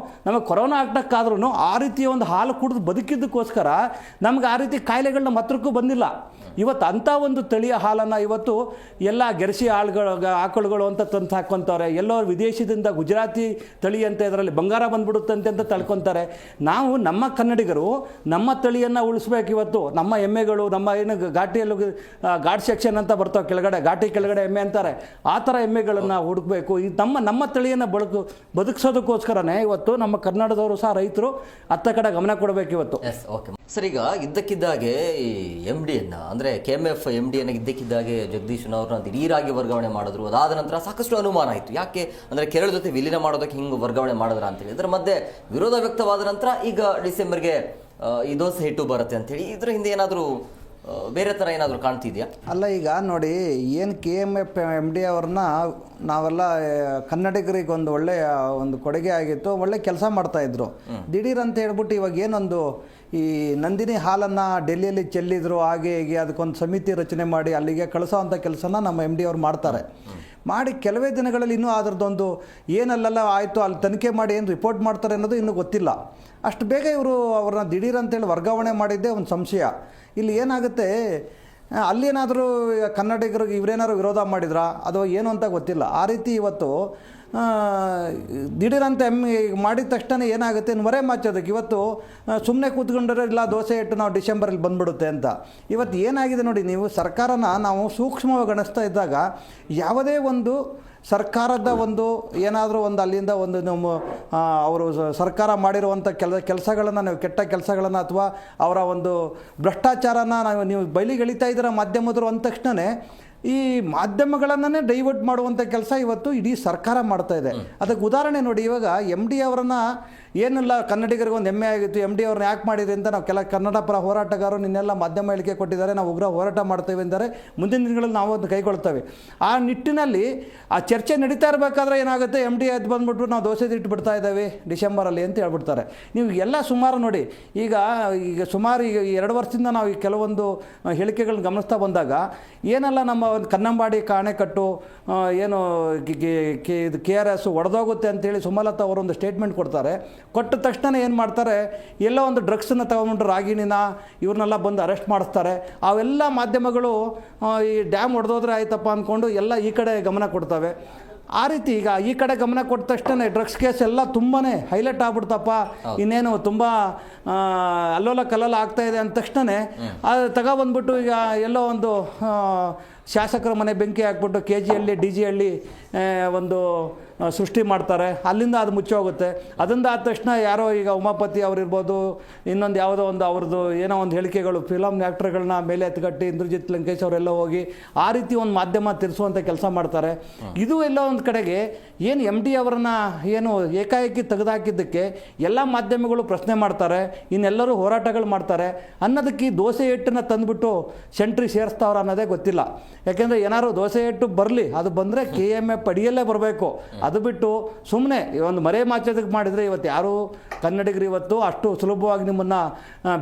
ನಮಗೆ ಕೊರೋನಾ ಆಗ್ತಕ್ಕಾದ್ರೂ ಆ ರೀತಿಯ ಒಂದು ಹಾಲು ಕುಡಿದು ಬದುಕಿದ್ದಕ್ಕೋಸ್ಕರ ನಮ್ಗೆ ಆ ರೀತಿ ಕಾಯಿಲೆಗಳನ್ನ ಮಾತ್ರಕ್ಕೂ ಬಂದಿಲ್ಲ. ಇವತ್ತು ಅಂಥ ಒಂದು ತಳಿಯ ಹಾಲನ್ನು ಇವತ್ತು ಎಲ್ಲ ಗೆರ್ಸಿ ಆಕಳುಗಳು ಅಂತ ತಂದು ಹಾಕ್ಕೊತಾರೆ. ಎಲ್ಲೋ ವಿದೇಶದಿಂದ ಗುಜರಾತಿ ತಳಿ ಅಂತ ಇದರಲ್ಲಿ ಬಂಗಾರ ಬಂದ್ಬಿಡುತ್ತಂತೆ ಅಂತ ತಳ್ಕೊತಾರೆ. ನಾವು ನಮ್ಮ ಕನ್ನಡಿಗರು ನಮ್ಮ ತಳಿಯನ್ನು ಉಳಿಸ್ಬೇಕು. ಇವತ್ತು ನಮ್ಮ ಎಮ್ಮೆಗಳು, ನಮ್ಮ ಏನು ಘಾಟಿಯಲ್ಲೂ ಘಾಟ್ ಸೆಕ್ಷನ್ ಅಂತ ಬರ್ತಾವೆ ಕೆಳಗಡೆ, ಘಾಟಿ ಕೆಳಗಡೆ ಎಮ್ಮೆ ಅಂತಾರೆ, ಆ ಥರ ಎಮ್ಮೆಗಳನ್ನು ಹುಡುಕಬೇಕು. ಈ ನಮ್ಮ ತಳಿಯನ್ನು ಬದುಕಿಸೋದಕ್ಕೋಸ್ಕರನೇ ಇವತ್ತು ನಮ್ಮ ಕನ್ನಡದವರು ಸಹ ರೈತರು ಅತ್ತ ಕಡೆ ಗಮನ ಕೊಡಬೇಕು ಇವತ್ತು. ಸರ್, ಈಗ ಇದ್ದಕ್ಕಿದ್ದಾಗೆ ಈ MD-ಯನ್ನು ಅಂದರೆ KMF MD-ಯನ್ನು ಇದ್ದಕ್ಕಿದ್ದಾಗೆ ಜಗದೀಶನವ್ರನ್ನ ದಿಢೀರಾಗಿ ವರ್ಗಾವಣೆ ಮಾಡಿದ್ರು. ಅದಾದ ನಂತರ ಸಾಕಷ್ಟು ಅನುಮಾನ ಆಯಿತು. ಯಾಕೆ ಅಂದರೆ ಕೇರಳ ಜೊತೆ ವಿಲೀನ ಮಾಡೋದಕ್ಕೆ ಹಿಂಗೆ ವರ್ಗಾವಣೆ ಮಾಡಿದ್ರ ಅಂತೇಳಿ. ಇದರ ಮಧ್ಯೆ ವಿರೋಧ ವ್ಯಕ್ತವಾದ ನಂತರ ಈಗ ಡಿಸೆಂಬರ್ಗೆ ಈ ದೋಸೆ ಹಿಟ್ಟು ಬರುತ್ತೆ ಅಂತೇಳಿ. ಇದರ ಹಿಂದೆ ಏನಾದರೂ ಬೇರೆ ಥರ ಏನಾದರೂ ಕಾಣ್ತಿದೆಯಾ? ಅಲ್ಲ, ಈಗ ನೋಡಿ, ಏನು KMF MD ಅವ್ರನ್ನ ನಾವೆಲ್ಲ ಕನ್ನಡಿಗರಿಗೆ ಒಂದು ಒಳ್ಳೆಯ ಒಂದು ಕೊಡುಗೆ ಆಗಿತ್ತು, ಒಳ್ಳೆ ಕೆಲಸ ಮಾಡ್ತಾಯಿದ್ರು. ದಿಢೀರ್ ಅಂತ ಹೇಳ್ಬಿಟ್ಟು ಇವಾಗ ಏನೊಂದು ಈ ನಂದಿನಿ ಹಾಲನ್ನು ಡೆಲ್ಲಿಯಲ್ಲಿ ಚೆಲ್ಲಿದ್ರು, ಹಾಗೆ ಹೀಗೆ ಅದಕ್ಕೊಂದು ಸಮಿತಿ ರಚನೆ ಮಾಡಿ ಅಲ್ಲಿಗೆ ಕಳಿಸೋ ಅಂಥ ಕೆಲಸನ ನಮ್ಮ MD ಅವ್ರು ಮಾಡ್ತಾರೆ. ಮಾಡಿ ಕೆಲವೇ ದಿನಗಳಲ್ಲಿ ಇನ್ನೂ ಅದರದ್ದೊಂದು ಏನಲ್ಲೆಲ್ಲ ಆಯಿತು ಅಲ್ಲಿ ತನಿಖೆ ಮಾಡಿ ಏನು ರಿಪೋರ್ಟ್ ಮಾಡ್ತಾರೆ ಅನ್ನೋದು ಇನ್ನೂ ಗೊತ್ತಿಲ್ಲ. ಅಷ್ಟು ಬೇಗ ಇವರು ಅವ್ರನ್ನ ದಿಢೀರ್ ಅಂತೇಳಿ ವರ್ಗಾವಣೆ ಮಾಡಿದ್ದೇ ಒಂದು ಸಂಶಯ. ಇಲ್ಲಿ ಏನಾಗುತ್ತೆ, ಅಲ್ಲೇನಾದರೂ ಕನ್ನಡಿಗರಿಗೆ ಇವರೇನಾದ್ರು ವಿರೋಧ ಮಾಡಿದ್ರಾ ಅದು ಏನು ಅಂತ ಗೊತ್ತಿಲ್ಲ. ಆ ರೀತಿ ಇವತ್ತು ದಿಢೀರಂತ ಮಾಡಿದ ತಕ್ಷಣ ಏನಾಗುತ್ತೆ, ಮರೆ ಮಾಚೋದಕ್ಕೆ ಇವತ್ತು ಸುಮ್ಮನೆ ಕೂತ್ಕೊಂಡ್ರೆ ಇಲ್ಲ ದೋಸೆ ಇಟ್ಟು ನಾವು ಡಿಸೆಂಬರಲ್ಲಿ ಬಂದ್ಬಿಡುತ್ತೆ ಅಂತ. ಇವತ್ತು ಏನಾಗಿದೆ ನೋಡಿ, ನೀವು ಸರ್ಕಾರನ ನಾವು ಸೂಕ್ಷ್ಮವಾಗಿ ಗಣಿಸ್ತಾ ಇದ್ದಾಗ ಯಾವುದೇ ಒಂದು ಸರ್ಕಾರದ ಒಂದು ಏನಾದರೂ ಒಂದು ಅಲ್ಲಿಂದ ಒಂದು ನಮ್ಮ ಅವರು ಸರ್ಕಾರ ಮಾಡಿರುವಂಥ ಕೆಲಸಗಳನ್ನು ನಾವು ಕೆಟ್ಟ ಕೆಲಸಗಳನ್ನು ಅಥವಾ ಅವರ ಒಂದು ಭ್ರಷ್ಟಾಚಾರನ ನೀವು ಬಯಲಿಗೆಳಿತಾ ಇದ್ದೀರ ಮಾಧ್ಯಮದರು ಅಂದ ತಕ್ಷಣ ಈ ಮಾಧ್ಯಮಗಳನ್ನೇ ಡೈವರ್ಟ್ ಮಾಡುವಂಥ ಕೆಲಸ ಇವತ್ತು ಇಡೀ ಸರ್ಕಾರ ಮಾಡ್ತಾ ಇದೆ. ಅದಕ್ಕೆ ಉದಾಹರಣೆ ನೋಡಿ, ಇವಾಗ MD ಅವರನ್ನು ಏನೆಲ್ಲ ಕನ್ನಡಿಗರಿಗೆ ಒಂದು ಹೆಮ್ಮೆ ಆಗಿತ್ತು, MD ಅವ್ರನ್ನ ಯಾಕೆ ಮಾಡಿದ್ರಿ ಅಂತ ನಾವು ಕನ್ನಡ ಪರ ಹೋರಾಟಗಾರರು ನಿನ್ನೆಲ್ಲ ಮಾಧ್ಯಮ ಹೇಳಿಕೆ ಕೊಟ್ಟಿದ್ದಾರೆ, ನಾವು ಉಗ್ರ ಹೋರಾಟ ಮಾಡ್ತೇವೆ ಅಂದರೆ ಮುಂದಿನ ದಿನಗಳಲ್ಲಿ ನಾವು ಅದನ್ನು ಕೈಗೊಳ್ತೇವೆ. ಆ ನಿಟ್ಟಿನಲ್ಲಿ ಆ ಚರ್ಚೆ ನಡೀತಾ ಇರಬೇಕಾದ್ರೆ ಏನಾಗುತ್ತೆ, MD ಅದು ಬಂದುಬಿಟ್ಟು ನಾವು ದೋಸೆ ಇಟ್ಟು ಬಿಡ್ತಾ ಇದ್ದೇವೆ ಡಿಸೆಂಬರಲ್ಲಿ ಅಂತ ಹೇಳ್ಬಿಡ್ತಾರೆ. ನೀವು ಎಲ್ಲ ಸುಮಾರು ನೋಡಿ, ಈಗ ಸುಮಾರು ಈಗ 2 ವರ್ಷದಿಂದ ನಾವು ಈ ಕೆಲವೊಂದು ಹೇಳಿಕೆಗಳನ್ನ ಗಮನಿಸ್ತಾ ಬಂದಾಗ ಏನೆಲ್ಲ ನಮ್ಮ ಒಂದು ಕನ್ನಂಬಾಡಿ ಅಣೆಕಟ್ಟು ಏನು ಇದು KRS ಒಡೆದೋಗುತ್ತೆ ಅಂತೇಳಿ ಸುಮಲತಾ ಅವರೊಂದು ಸ್ಟೇಟ್ಮೆಂಟ್ ಕೊಡ್ತಾರೆ. ಕೊಟ್ಟ ತಕ್ಷಣ ಏನು ಮಾಡ್ತಾರೆ, ಎಲ್ಲೋ ಒಂದು ಡ್ರಗ್ಸನ್ನು ತಗೊಂಡ್ಬಿಟ್ಟು ರಾಗಿಣಿನ ಇವ್ರನ್ನೆಲ್ಲ ಬಂದು ಅರೆಸ್ಟ್ ಮಾಡಿಸ್ತಾರೆ. ಅವೆಲ್ಲ ಮಾಧ್ಯಮಗಳು ಈ ಡ್ಯಾಮ್ ಒಡೆದೋದ್ರೆ ಆಯ್ತಪ್ಪ ಅಂದ್ಕೊಂಡು ಎಲ್ಲ ಈ ಕಡೆ ಗಮನ ಕೊಡ್ತವೆ. ಆ ರೀತಿ ಈಗ ಈ ಕಡೆ ಗಮನ ಕೊಟ್ಟ ತಕ್ಷಣ ಡ್ರಗ್ಸ್ ಕೇಸ್ ಎಲ್ಲ ತುಂಬಾ ಹೈಲೈಟ್ ಆಗ್ಬಿಡ್ತಪ್ಪ, ಇನ್ನೇನು ತುಂಬ ಅಲ್ಲೋಲ ಕಲ್ಲೋಲ ಆಗ್ತಾ ಇದೆ ಅಂದ ತಕ್ಷಣ ಅದು ತಗೊಬಂದ್ಬಿಟ್ಟು ಈಗ ಎಲ್ಲೋ ಒಂದು ಶಾಸಕರ ಮನೆ ಬೆಂಕಿ ಹಾಕ್ಬಿಟ್ಟು KG-ಹಳ್ಳಿ DG-ಹಳ್ಳಿ ಒಂದು ಸೃಷ್ಟಿ ಮಾಡ್ತಾರೆ. ಅಲ್ಲಿಂದ ಅದು ಮುಚ್ಚೋಗುತ್ತೆ. ಅದರಿಂದ ಆದ ತಕ್ಷಣ ಯಾರೋ ಈಗ ಉಮಾಪತಿ ಅವರಿರ್ಬೋದು, ಇನ್ನೊಂದು ಯಾವುದೋ ಒಂದು ಅವ್ರದ್ದು ಏನೋ ಒಂದು ಹೇಳಿಕೆಗಳು ಫಿಲಮ್ ಆ್ಯಕ್ಟರ್ಗಳನ್ನ ಮೇಲೆ ಎತ್ಕಟ್ಟಿ ಇಂದ್ರಜಿತ್ ಲಂಕೇಶ್ ಅವರೆಲ್ಲ ಹೋಗಿ ಆ ರೀತಿ ಒಂದು ಮಾಧ್ಯಮ ತಿರ್ಸುವಂಥ ಕೆಲಸ ಮಾಡ್ತಾರೆ. ಇದು ಎಲ್ಲ ಒಂದು ಕಡೆಗೆ ಏನು MD ಅವರನ್ನು ಏನು ಏಕಾಏಕಿ ತೆಗೆದುಹಾಕಿದ್ದಕ್ಕೆ ಎಲ್ಲ ಮಾಧ್ಯಮಗಳು ಪ್ರಶ್ನೆ ಮಾಡ್ತಾರೆ, ಇನ್ನೆಲ್ಲರೂ ಹೋರಾಟಗಳು ಮಾಡ್ತಾರೆ ಅನ್ನೋದಕ್ಕೆ ಈ ದೋಸೆ ಹಿಟ್ಟನ್ನು ತಂದುಬಿಟ್ಟು ಸೆಂಟ್ರಿ ಸೇರಿಸ್ತಾವ್ರ ಅನ್ನೋದೇ ಗೊತ್ತಿಲ್ಲ. ಯಾಕೆಂದರೆ ಏನಾದ್ರು ದೋಸೆ ಇಟ್ಟು ಬರಲಿ, ಅದು ಬಂದರೆ KMF ಅಡಿಯಲ್ಲೇ ಬರಬೇಕು. ಅದು ಬಿಟ್ಟು ಸುಮ್ಮನೆ ಒಂದು ಮರೆ ಮಾಚೋದಕ್ಕೆ ಮಾಡಿದರೆ ಇವತ್ತು ಯಾರು ಕನ್ನಡಿಗರು ಇವತ್ತು ಅಷ್ಟು ಸುಲಭವಾಗಿ ನಿಮ್ಮನ್ನು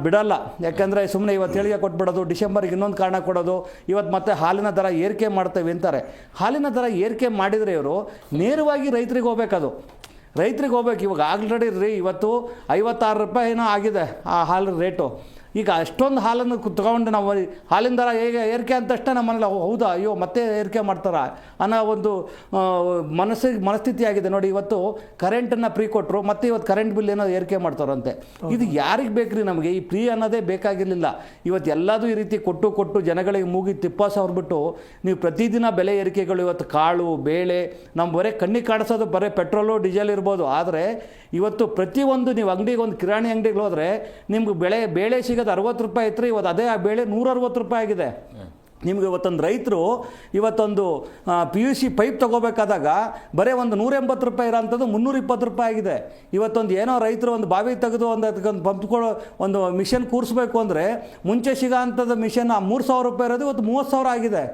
ಬಿಡಲ್ಲ. ಯಾಕೆಂದರೆ ಸುಮ್ಮನೆ ಇವತ್ತು ಹೇಳಿಕೆ ಕೊಟ್ಬಿಡೋದು, ಡಿಸೆಂಬರ್ಗೆ ಇನ್ನೊಂದು ಕಾರಣ ಕೊಡೋದು, ಇವತ್ತು ಮತ್ತೆ ಹಾಲಿನ ದರ ಏರಿಕೆ ಮಾಡ್ತೇವೆ ಅಂತಾರೆ. ಹಾಲಿನ ದರ ಏರಿಕೆ ಮಾಡಿದರೆ ಇವರು ನೇರವಾಗಿ ರೈತರಿಗೆ ಹೋಗ್ಬೇಕದು, ರೈತರಿಗೆ ಹೋಗ್ಬೇಕು. ಇವಾಗ ಆಲ್ರೆಡಿ ರೀ ಇವತ್ತು 56 ರೂಪಾಯಿನೋ ಆಗಿದೆ ಆ ಹಾಲಿನ ರೇಟು. ಈಗ ಅಷ್ಟೊಂದು ಹಾಲನ್ನು ತೊಗೊಂಡು ನಾವು ಹಾಲಿನ ದರ ಹೇಗೆ ಏರಿಕೆ ಅಂತ ತಕ್ಷಣ ನಮ್ಮ ಮನೇಲಿ ಹೌದಾ ಅಯ್ಯೋ ಮತ್ತೆ ಏರಿಕೆ ಮಾಡ್ತಾರಾ ಅನ್ನೋ ಒಂದು ಮನಸ್ಥಿತಿ ಆಗಿದೆ ನೋಡಿ. ಇವತ್ತು ಕರೆಂಟನ್ನು ಫ್ರೀ ಕೊಟ್ಟರು, ಮತ್ತೆ ಇವತ್ತು ಕರೆಂಟ್ ಬಿಲ್ ಏನೋ ಏರಿಕೆ ಮಾಡ್ತಾರಂತೆ. ಇದು ಯಾರಿಗೆ ಬೇಕ್ರಿ? ನಮಗೆ ಈ ಫ್ರೀ ಅನ್ನೋದೇ ಬೇಕಾಗಿರಲಿಲ್ಲ. ಇವತ್ತು ಎಲ್ಲದೂ ಈ ರೀತಿ ಕೊಟ್ಟು ಜನಗಳಿಗೆ ಮೂಗಿ ತಿಪ್ಪ ಸಾವಿರ್ಬಿಟ್ಟು ನೀವು ಪ್ರತಿದಿನ ಬೆಲೆ ಏರಿಕೆಗಳು, ಇವತ್ತು ಕಾಳು ಬೇಳೆ ನಮ್ಮ ಬರೀ ಕಣ್ಣಿಗೆ ಕಾಣಿಸೋದು ಬರೀ ಪೆಟ್ರೋಲು ಡೀಸೆಲ್ ಇರ್ಬೋದು. ಆದರೆ ಇವತ್ತು ಪ್ರತಿಯೊಂದು ನೀವು ಅಂಗಡಿಗೆ ಒಂದು ಕಿರಾಣಿ ಅಂಗಡಿಗೆ ಹೋದರೆ ನಿಮ್ಗೆ ಬೇಳೆ ಸಿಗೋದು 60 ರೂಪಾಯಿ ಇತ್ತು, ಇವತ್ತು ಅದೇ ಆ ಬೇಳೆ 160 ರೂಪಾಯಿ ಆಗಿದೆ. ನಿಮಗೆ ಇವತ್ತೊಂದು ರೈತರು ಇವತ್ತೊಂದು PUC ಪೈಪ್ ತೊಗೋಬೇಕಾದಾಗ ಬರೀ ಒಂದು 180 ರೂಪಾಯಿ ಇರೋಂಥದ್ದು 320 ರೂಪಾಯಿ ಆಗಿದೆ. ಇವತ್ತೊಂದು ಏನೋ ರೈತರು ಒಂದು ಬಾವಿ ತೆಗೆದು ಅದಕ್ಕೊಂದು ಪಂಪ್ ಒಂದು ಮಿಷನ್ ಕೂರಿಸ್ಬೇಕು ಅಂದರೆ ಮುಂಚೆ ಸಿಗೋ ಅಂಥದ್ದು ಮಿಷನ್ 3,000 ರೂಪಾಯಿ ಇರೋದು ಇವತ್ತು 30,000 ಆಗಿದೆ.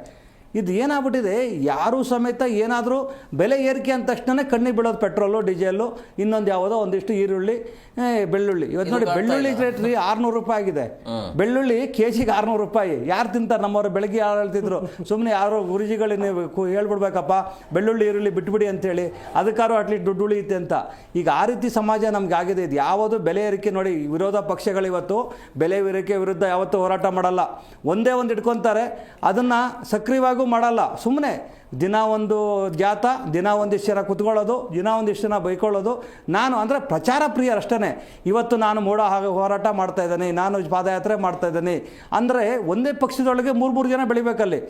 ಇದು ಏನಾಗ್ಬಿಟ್ಟಿದೆ, ಯಾರೂ ಸಮೇತ ಏನಾದರೂ ಬೆಲೆ ಏರಿಕೆ ಅಂದ ತಕ್ಷಣ ಕಣ್ಣಿಗೆ ಬೀಳೋದು ಪೆಟ್ರೋಲು ಡೀಸೆಲ್ಲು, ಇನ್ನೊಂದು ಯಾವುದೋ ಒಂದಿಷ್ಟು ಈರುಳ್ಳಿ ಬೆಳ್ಳುಳ್ಳಿ. ಇವತ್ತು ನೋಡಿ ಬೆಳ್ಳುಳ್ಳಿ ರೇಟ್ ರೀ 600 ರೂಪಾಯಿ ಆಗಿದೆ. ಬೆಳ್ಳುಳ್ಳಿ ಕೆಜಿಗೆ 600 ರೂಪಾಯಿ. ಯಾರು ತಿಂತಾರೆ? ನಮ್ಮವರು ಬೆಳಗ್ಗೆ ಯಾರು ಹೇಳ್ತಿದ್ರು, ಸುಮ್ಮನೆ ಯಾರೋ ಗುರುಜಿಗಳು ನೀವು ಹೇಳ್ಬಿಡ್ಬೇಕಪ್ಪ ಬೆಳ್ಳುಳ್ಳಿ ಈರುಳ್ಳಿ ಬಿಟ್ಬಿಡಿ ಅಂತೇಳಿ, ಅದಕ್ಕಾರು ಅಟ್ಲೀಸ್ಟ್ ದುಡ್ಡು ಉಳಿಯುತ್ತೆ ಅಂತ. ಈಗ ಆ ರೀತಿ ಸಮಾಜ ನಮ್ಗೆ ಆಗಿದೆ. ಇದು ಯಾವುದು ಬೆಲೆ ಏರಿಕೆ ನೋಡಿ, ವಿರೋಧ ಪಕ್ಷಗಳು ಇವತ್ತು ಬೆಲೆ ಏರಿಕೆ ವಿರುದ್ಧ ಯಾವತ್ತೂ ಹೋರಾಟ ಮಾಡಲ್ಲ. ಒಂದೇ ಒಂದು ಇಟ್ಕೊತಾರೆ, ಅದನ್ನು ಸಕ್ರಿಯವಾಗೂ ಮಾಡಲ್ಲ. ಸುಮ್ಮನೆ ದಿನ ಒಂದು ಜಾಥಾ, ದಿನ ಒಂದಿಷ್ಟು ಜನ ಕುತ್ಕೊಳ್ಳೋದು, ದಿನ ಒಂದಿಷ್ಟು ಜನ ಬೈಕೊಳ್ಳೋದು. ನಾನು ಅಂದರೆ ಪ್ರಚಾರ ಪ್ರಿಯರಷ್ಟೇ. ಇವತ್ತು ನಾನು ಹೋರಾಟ ಮಾಡ್ತಾ ಇದ್ದೇನೆ, ನಾನು ಪಾದಯಾತ್ರೆ ಮಾಡ್ತಾ ಇದ್ದೇನೆ ಅಂದರೆ ಒಂದೇ ಪಕ್ಷದೊಳಗೆ 3 ಜನ ಬೆಳಿಬೇಕಲ್ಲಿ.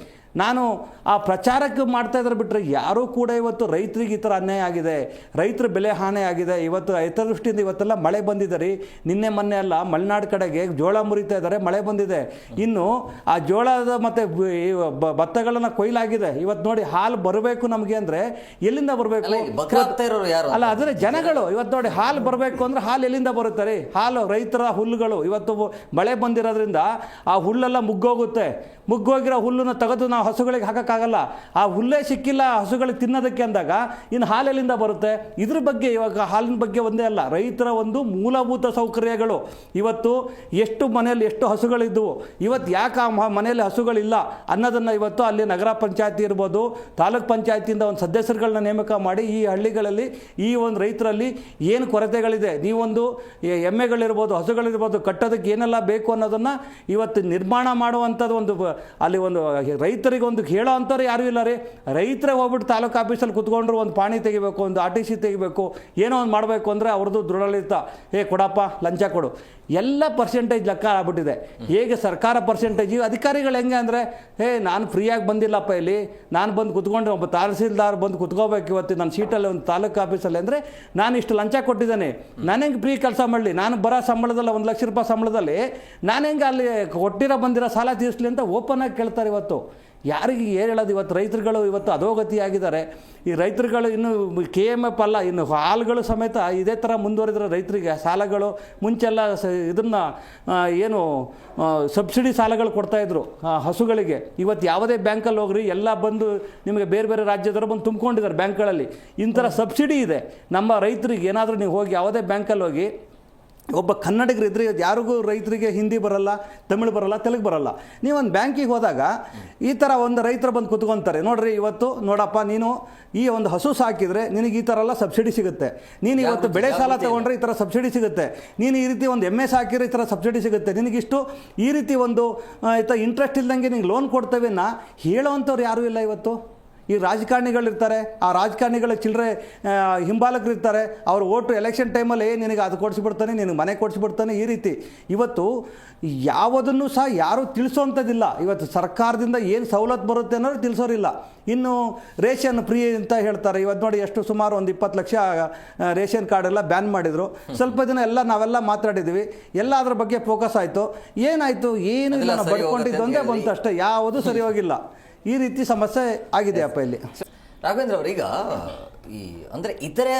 ನಾನು ಆ ಪ್ರಚಾರಕ್ಕೆ ಮಾಡ್ತಾ ಇದ್ರೆ ಬಿಟ್ಟರೆ ಯಾರೂ ಕೂಡ ಇವತ್ತು ರೈತರಿಗೆ ಈ ಥರ ಅನ್ಯಾಯ ಆಗಿದೆ, ರೈತರ ಬೆಲೆ ಹಾನಿ ಆಗಿದೆ. ಇವತ್ತು ಹಿತದೃಷ್ಟಿಯಿಂದ ಇವತ್ತೆಲ್ಲ ಮಳೆ ಬಂದಿದೆ ರೀ. ನಿನ್ನೆ ಮೊನ್ನೆ ಎಲ್ಲ ಮಲೆನಾಡು ಕಡೆಗೆ ಜೋಳ ಮುರಿತಾ ಇದ್ದಾರೆ, ಮಳೆ ಬಂದಿದೆ. ಇನ್ನು ಆ ಜೋಳದ ಮತ್ತು ಭತ್ತಗಳನ್ನು ಕೊಯ್ಲಾಗಿದೆ. ಇವತ್ತು ನೋಡಿ ಹಾಲು ಬರಬೇಕು ನಮಗೆ ಅಂದರೆ ಎಲ್ಲಿಂದ ಬರಬೇಕು? ಅಲ್ಲ, ಅದರ ಜನಗಳು ಇವತ್ತು ನೋಡಿ ಹಾಲು ಬರಬೇಕು ಅಂದರೆ ಹಾಲು ಎಲ್ಲಿಂದ ಬರುತ್ತೆ ರೀ? ಹಾಲು ರೈತರ ಹುಲ್ಲುಗಳು ಇವತ್ತು ಮಳೆ ಬಂದಿರೋದ್ರಿಂದ ಆ ಹುಲ್ಲೆಲ್ಲ ಮುಗ್ಗೋಗುತ್ತೆ. ಮುಗ್ಗೋಗಿರೋ ಹುಲ್ಲನ್ನು ತೆಗೆದು ನಾವು ಹಸುಗಳಿಗೆ ಹಾಕೋಕ್ಕಾಗಲ್ಲ. ಆ ಹುಲ್ಲೇ ಸಿಕ್ಕಿಲ್ಲ ಹಸುಗಳಿಗೆ ತಿನ್ನೋದಕ್ಕೆ ಅಂದಾಗ ಇನ್ನು ಹಾಲೆಲ್ಲಿಂದ ಬರುತ್ತೆ? ಇದ್ರ ಬಗ್ಗೆ ಇವಾಗ ಹಾಲಿನ ಬಗ್ಗೆ ಒಂದೇ ಅಲ್ಲ, ರೈತರ ಒಂದು ಮೂಲಭೂತ ಸೌಕರ್ಯಗಳು ಇವತ್ತು ಎಷ್ಟು ಮನೆಯಲ್ಲಿ ಎಷ್ಟು ಹಸುಗಳಿದ್ದವು, ಇವತ್ತು ಯಾಕೆ ಆ ಮನೆಯಲ್ಲಿ ಹಸುಗಳಿಲ್ಲ ಅನ್ನೋದನ್ನು ಇವತ್ತು ಅಲ್ಲಿ ನಗರ ಪಂಚಾಯತಿ ಇರ್ಬೋದು, ತಾಲೂಕ್ ಪಂಚಾಯತಿಯಿಂದ ಒಂದು ಸದಸ್ಯರುಗಳನ್ನ ನೇಮಕ ಮಾಡಿ ಈ ಹಳ್ಳಿಗಳಲ್ಲಿ ಈ ಒಂದು ರೈತರಲ್ಲಿ ಏನು ಕೊರತೆಗಳಿದೆ, ನೀವೊಂದು ಎಮ್ಮೆಗಳಿರ್ಬೋದು ಹಸುಗಳಿರ್ಬೋದು ಕಟ್ಟೋದಕ್ಕೆ ಏನೆಲ್ಲ ಬೇಕು ಅನ್ನೋದನ್ನು ಇವತ್ತು ನಿರ್ಮಾಣ ಮಾಡುವಂಥದ್ದು ಒಂದು ಅಲ್ಲಿ ಒಂದು ರೈತರಿಗೆ ಒಂದು ಹೇಳೋ ಅಂಥವ್ರು ಯಾರೂ ಇಲ್ಲ ರೀ. ರೈತರೇ ಹೋಗ್ಬಿಟ್ಟು ತಾಲೂಕು ಆಫೀಸಲ್ಲಿ ಕುತ್ಕೊಂಡ್ರು ಒಂದು ಪಾಣಿ ತೆಗಿಬೇಕು, ಒಂದು RTC ತೆಗಿಬೇಕು, ಏನೋ ಒಂದು ಮಾಡಬೇಕು ಅಂದರೆ ಅವ್ರದ್ದು ದೃಢಲಿತ ಕೊಡಪ್ಪ ಲಂಚ ಕೊಡು, ಎಲ್ಲ ಪರ್ಸೆಂಟೇಜ್ ಲೆಕ್ಕ ಆಗ್ಬಿಟ್ಟಿದೆ. ಹೇಗೆ ಸರ್ಕಾರ ಪರ್ಸೆಂಟೇಜ್, ಅಧಿಕಾರಿಗಳು ಹೆಂಗೆ ಅಂದರೆ ನಾನು ಫ್ರೀಯಾಗಿ ಬಂದಿಲ್ಲಪ್ಪ ಇಲ್ಲಿ, ನಾನು ಬಂದು ಕುತ್ಕೊಂಡು ಒಬ್ಬ ತಹಸೀಲ್ದಾರ್ ಬಂದು ಕುತ್ಕೋಬೇಕು ಇವತ್ತು ನನ್ನ ಸೀಟಲ್ಲಿ ಒಂದು ತಾಲೂಕು ಆಫೀಸಲ್ಲಿ ಅಂದರೆ ನಾನು ಇಷ್ಟು ಲಂಚ ಕೊಟ್ಟಿದ್ದೇನೆ, ನಾನು ಹೆಂಗೆ ಫ್ರೀ ಕೆಲಸ ಮಾಡಲಿ? ನಾನು ಬರೋ ಸಂಬಳದಲ್ಲಿ 1 ಲಕ್ಷ ರೂಪಾಯಿ ಸಂಬಳದಲ್ಲಿ ನಾನು ಹೆಂಗೆ ಅಲ್ಲಿ ಕೊಟ್ಟಿರೋ ಬಂದಿರೋ ಸಾಲ ತೀರಿಸಲಿ ಅಂತ ಓಪನ್ ಆಗಿ ಕೇಳ್ತಾರೆ. ಇವತ್ತು ಯಾರಿಗೆ ಏನು ಹೇಳೋದು? ಇವತ್ತು ರೈತರುಗಳು ಇವತ್ತು ಅಧೋಗತಿಯಾಗಿದ್ದಾರೆ. ಈ ರೈತರುಗಳು ಇನ್ನು KMF ಅಲ್ಲ, ಇನ್ನು ಹಾಲುಗಳು ಸಮೇತ ಇದೇ ಥರ ಮುಂದುವರಿದ್ರೆ ರೈತರಿಗೆ ಸಾಲಗಳು ಮುಂಚೆಲ್ಲ ಇದನ್ನು ಏನು ಸಬ್ಸಿಡಿ ಸಾಲಗಳು ಕೊಡ್ತಾಯಿದ್ರು ಹಸುಗಳಿಗೆ. ಇವತ್ತು ಯಾವುದೇ ಬ್ಯಾಂಕಲ್ಲಿ ಹೋಗ್ರಿ ಎಲ್ಲ ಬಂದು ನಿಮಗೆ ಬೇರೆ ಬೇರೆ ರಾಜ್ಯದವರು ಬಂದು ತುಂಬಿಕೊಂಡಿದ್ದಾರೆ ಬ್ಯಾಂಕ್ಗಳಲ್ಲಿ. ಇಂಥರ ಸಬ್ಸಿಡಿ ಇದೆ ನಮ್ಮ ರೈತರಿಗೆ. ಏನಾದರೂ ನೀವು ಹೋಗಿ ಯಾವುದೇ ಬ್ಯಾಂಕಲ್ಲಿ ಹೋಗಿ ಒಬ್ಬ ಕನ್ನಡಿಗರು ಇದ್ದರೆ ಯಾರಿಗೂ ರೈತರಿಗೆ ಹಿಂದಿ ಬರಲ್ಲ, ತಮಿಳು ಬರಲ್ಲ, ತೆಲುಗು ಬರಲ್ಲ. ನೀವೊಂದು ಬ್ಯಾಂಕಿಗೆ ಹೋದಾಗ ಈ ಥರ ಒಂದು ರೈತರು ಬಂದು ಕುತ್ಕೊತಾರೆ, ನೋಡ್ರಿ ಇವತ್ತು ನೋಡಪ್ಪ ನೀನು ಈ ಒಂದು ಹಸು ಸಾಕಿದರೆ ನಿನಗೆ ಈ ಥರ ಎಲ್ಲ ಸಬ್ಸಿಡಿ ಸಿಗುತ್ತೆ, ನೀನು ಇವತ್ತು ಬೆಳೆ ಸಾಲ ತೊಗೊಂಡ್ರೆ ಈ ಥರ ಸಬ್ಸಿಡಿ ಸಿಗುತ್ತೆ, ನೀನು ಈ ರೀತಿ ಒಂದು ಎಮ್ಮೆ ಸಾಕಿದ್ರೆ ಈ ಥರ ಸಬ್ಸಿಡಿ ಸಿಗುತ್ತೆ, ನಿನಗಿಷ್ಟು ಈ ರೀತಿ ಒಂದು ಇಂಟ್ರೆಸ್ಟ್ ಇಲ್ದಂಗೆ ನಿಂಗೆ ಲೋನ್ ಕೊಡ್ತೇವೆ ನಾ ಹೇಳೋವಂಥವ್ರು ಯಾರೂ ಇಲ್ಲ. ಇವತ್ತು ಈ ರಾಜಕಾರಣಿಗಳಿರ್ತಾರೆ, ಆ ರಾಜಕಾರಣಿಗಳ ಚಿಲ್ಲರೆ ಹಿಂಬಾಲಕರಿರ್ತಾರೆ, ಅವ್ರ ಓಟು ಎಲೆಕ್ಷನ್ ಟೈಮಲ್ಲಿ ನಿನಗೆ ಅದು ಕೊಡಿಸ್ಬಿಡ್ತಾನೆ, ನಿನಗೆ ಮನೆ ಕೊಡಿಸ್ಬಿಡ್ತಾನೆ, ಈ ರೀತಿ ಇವತ್ತು ಯಾವುದನ್ನು ಸಹ ಯಾರೂ ತಿಳಿಸೋವಂಥದ್ದಿಲ್ಲ. ಇವತ್ತು ಸರ್ಕಾರದಿಂದ ಏನು ಸವಲತ್ತು ಬರುತ್ತೆ ಅನ್ನೋದು ತಿಳಿಸೋರಿಲ್ಲ. ಇನ್ನು ರೇಷನ್ ಫ್ರೀ ಅಂತ ಹೇಳ್ತಾರೆ. ಇವತ್ತು ನೋಡಿ ಎಷ್ಟು ಸುಮಾರು ಒಂದು 20 ಲಕ್ಷ ರೇಷನ್ ಕಾರ್ಡ್ ಎಲ್ಲ ಬ್ಯಾನ್ ಮಾಡಿದರು. ಸ್ವಲ್ಪ ದಿನ ಎಲ್ಲ ನಾವೆಲ್ಲ ಮಾತಾಡಿದ್ವಿ, ಎಲ್ಲ ಅದ್ರ ಬಗ್ಗೆ ಫೋಕಸ್ ಆಯಿತು. ಏನಾಯಿತು? ಏನೂ ಇಲ್ಲ, ನಾವು ಬಡ್ಕೊಂಡಿದ್ದು ಒಂದೇ ಬಂತು ಅಷ್ಟೇ, ಯಾವುದೂ ಸರಿ ಹೋಗಿಲ್ಲ. ಈ ರೀತಿ ಸಮಸ್ಯೆ ಆಗಿದೆಯಪ್ಪ ಇಲ್ಲಿ. ರಾಘವೇಂದ್ರ ಅವರೀಗ ಈ ಅಂದರೆ ಇತರೆ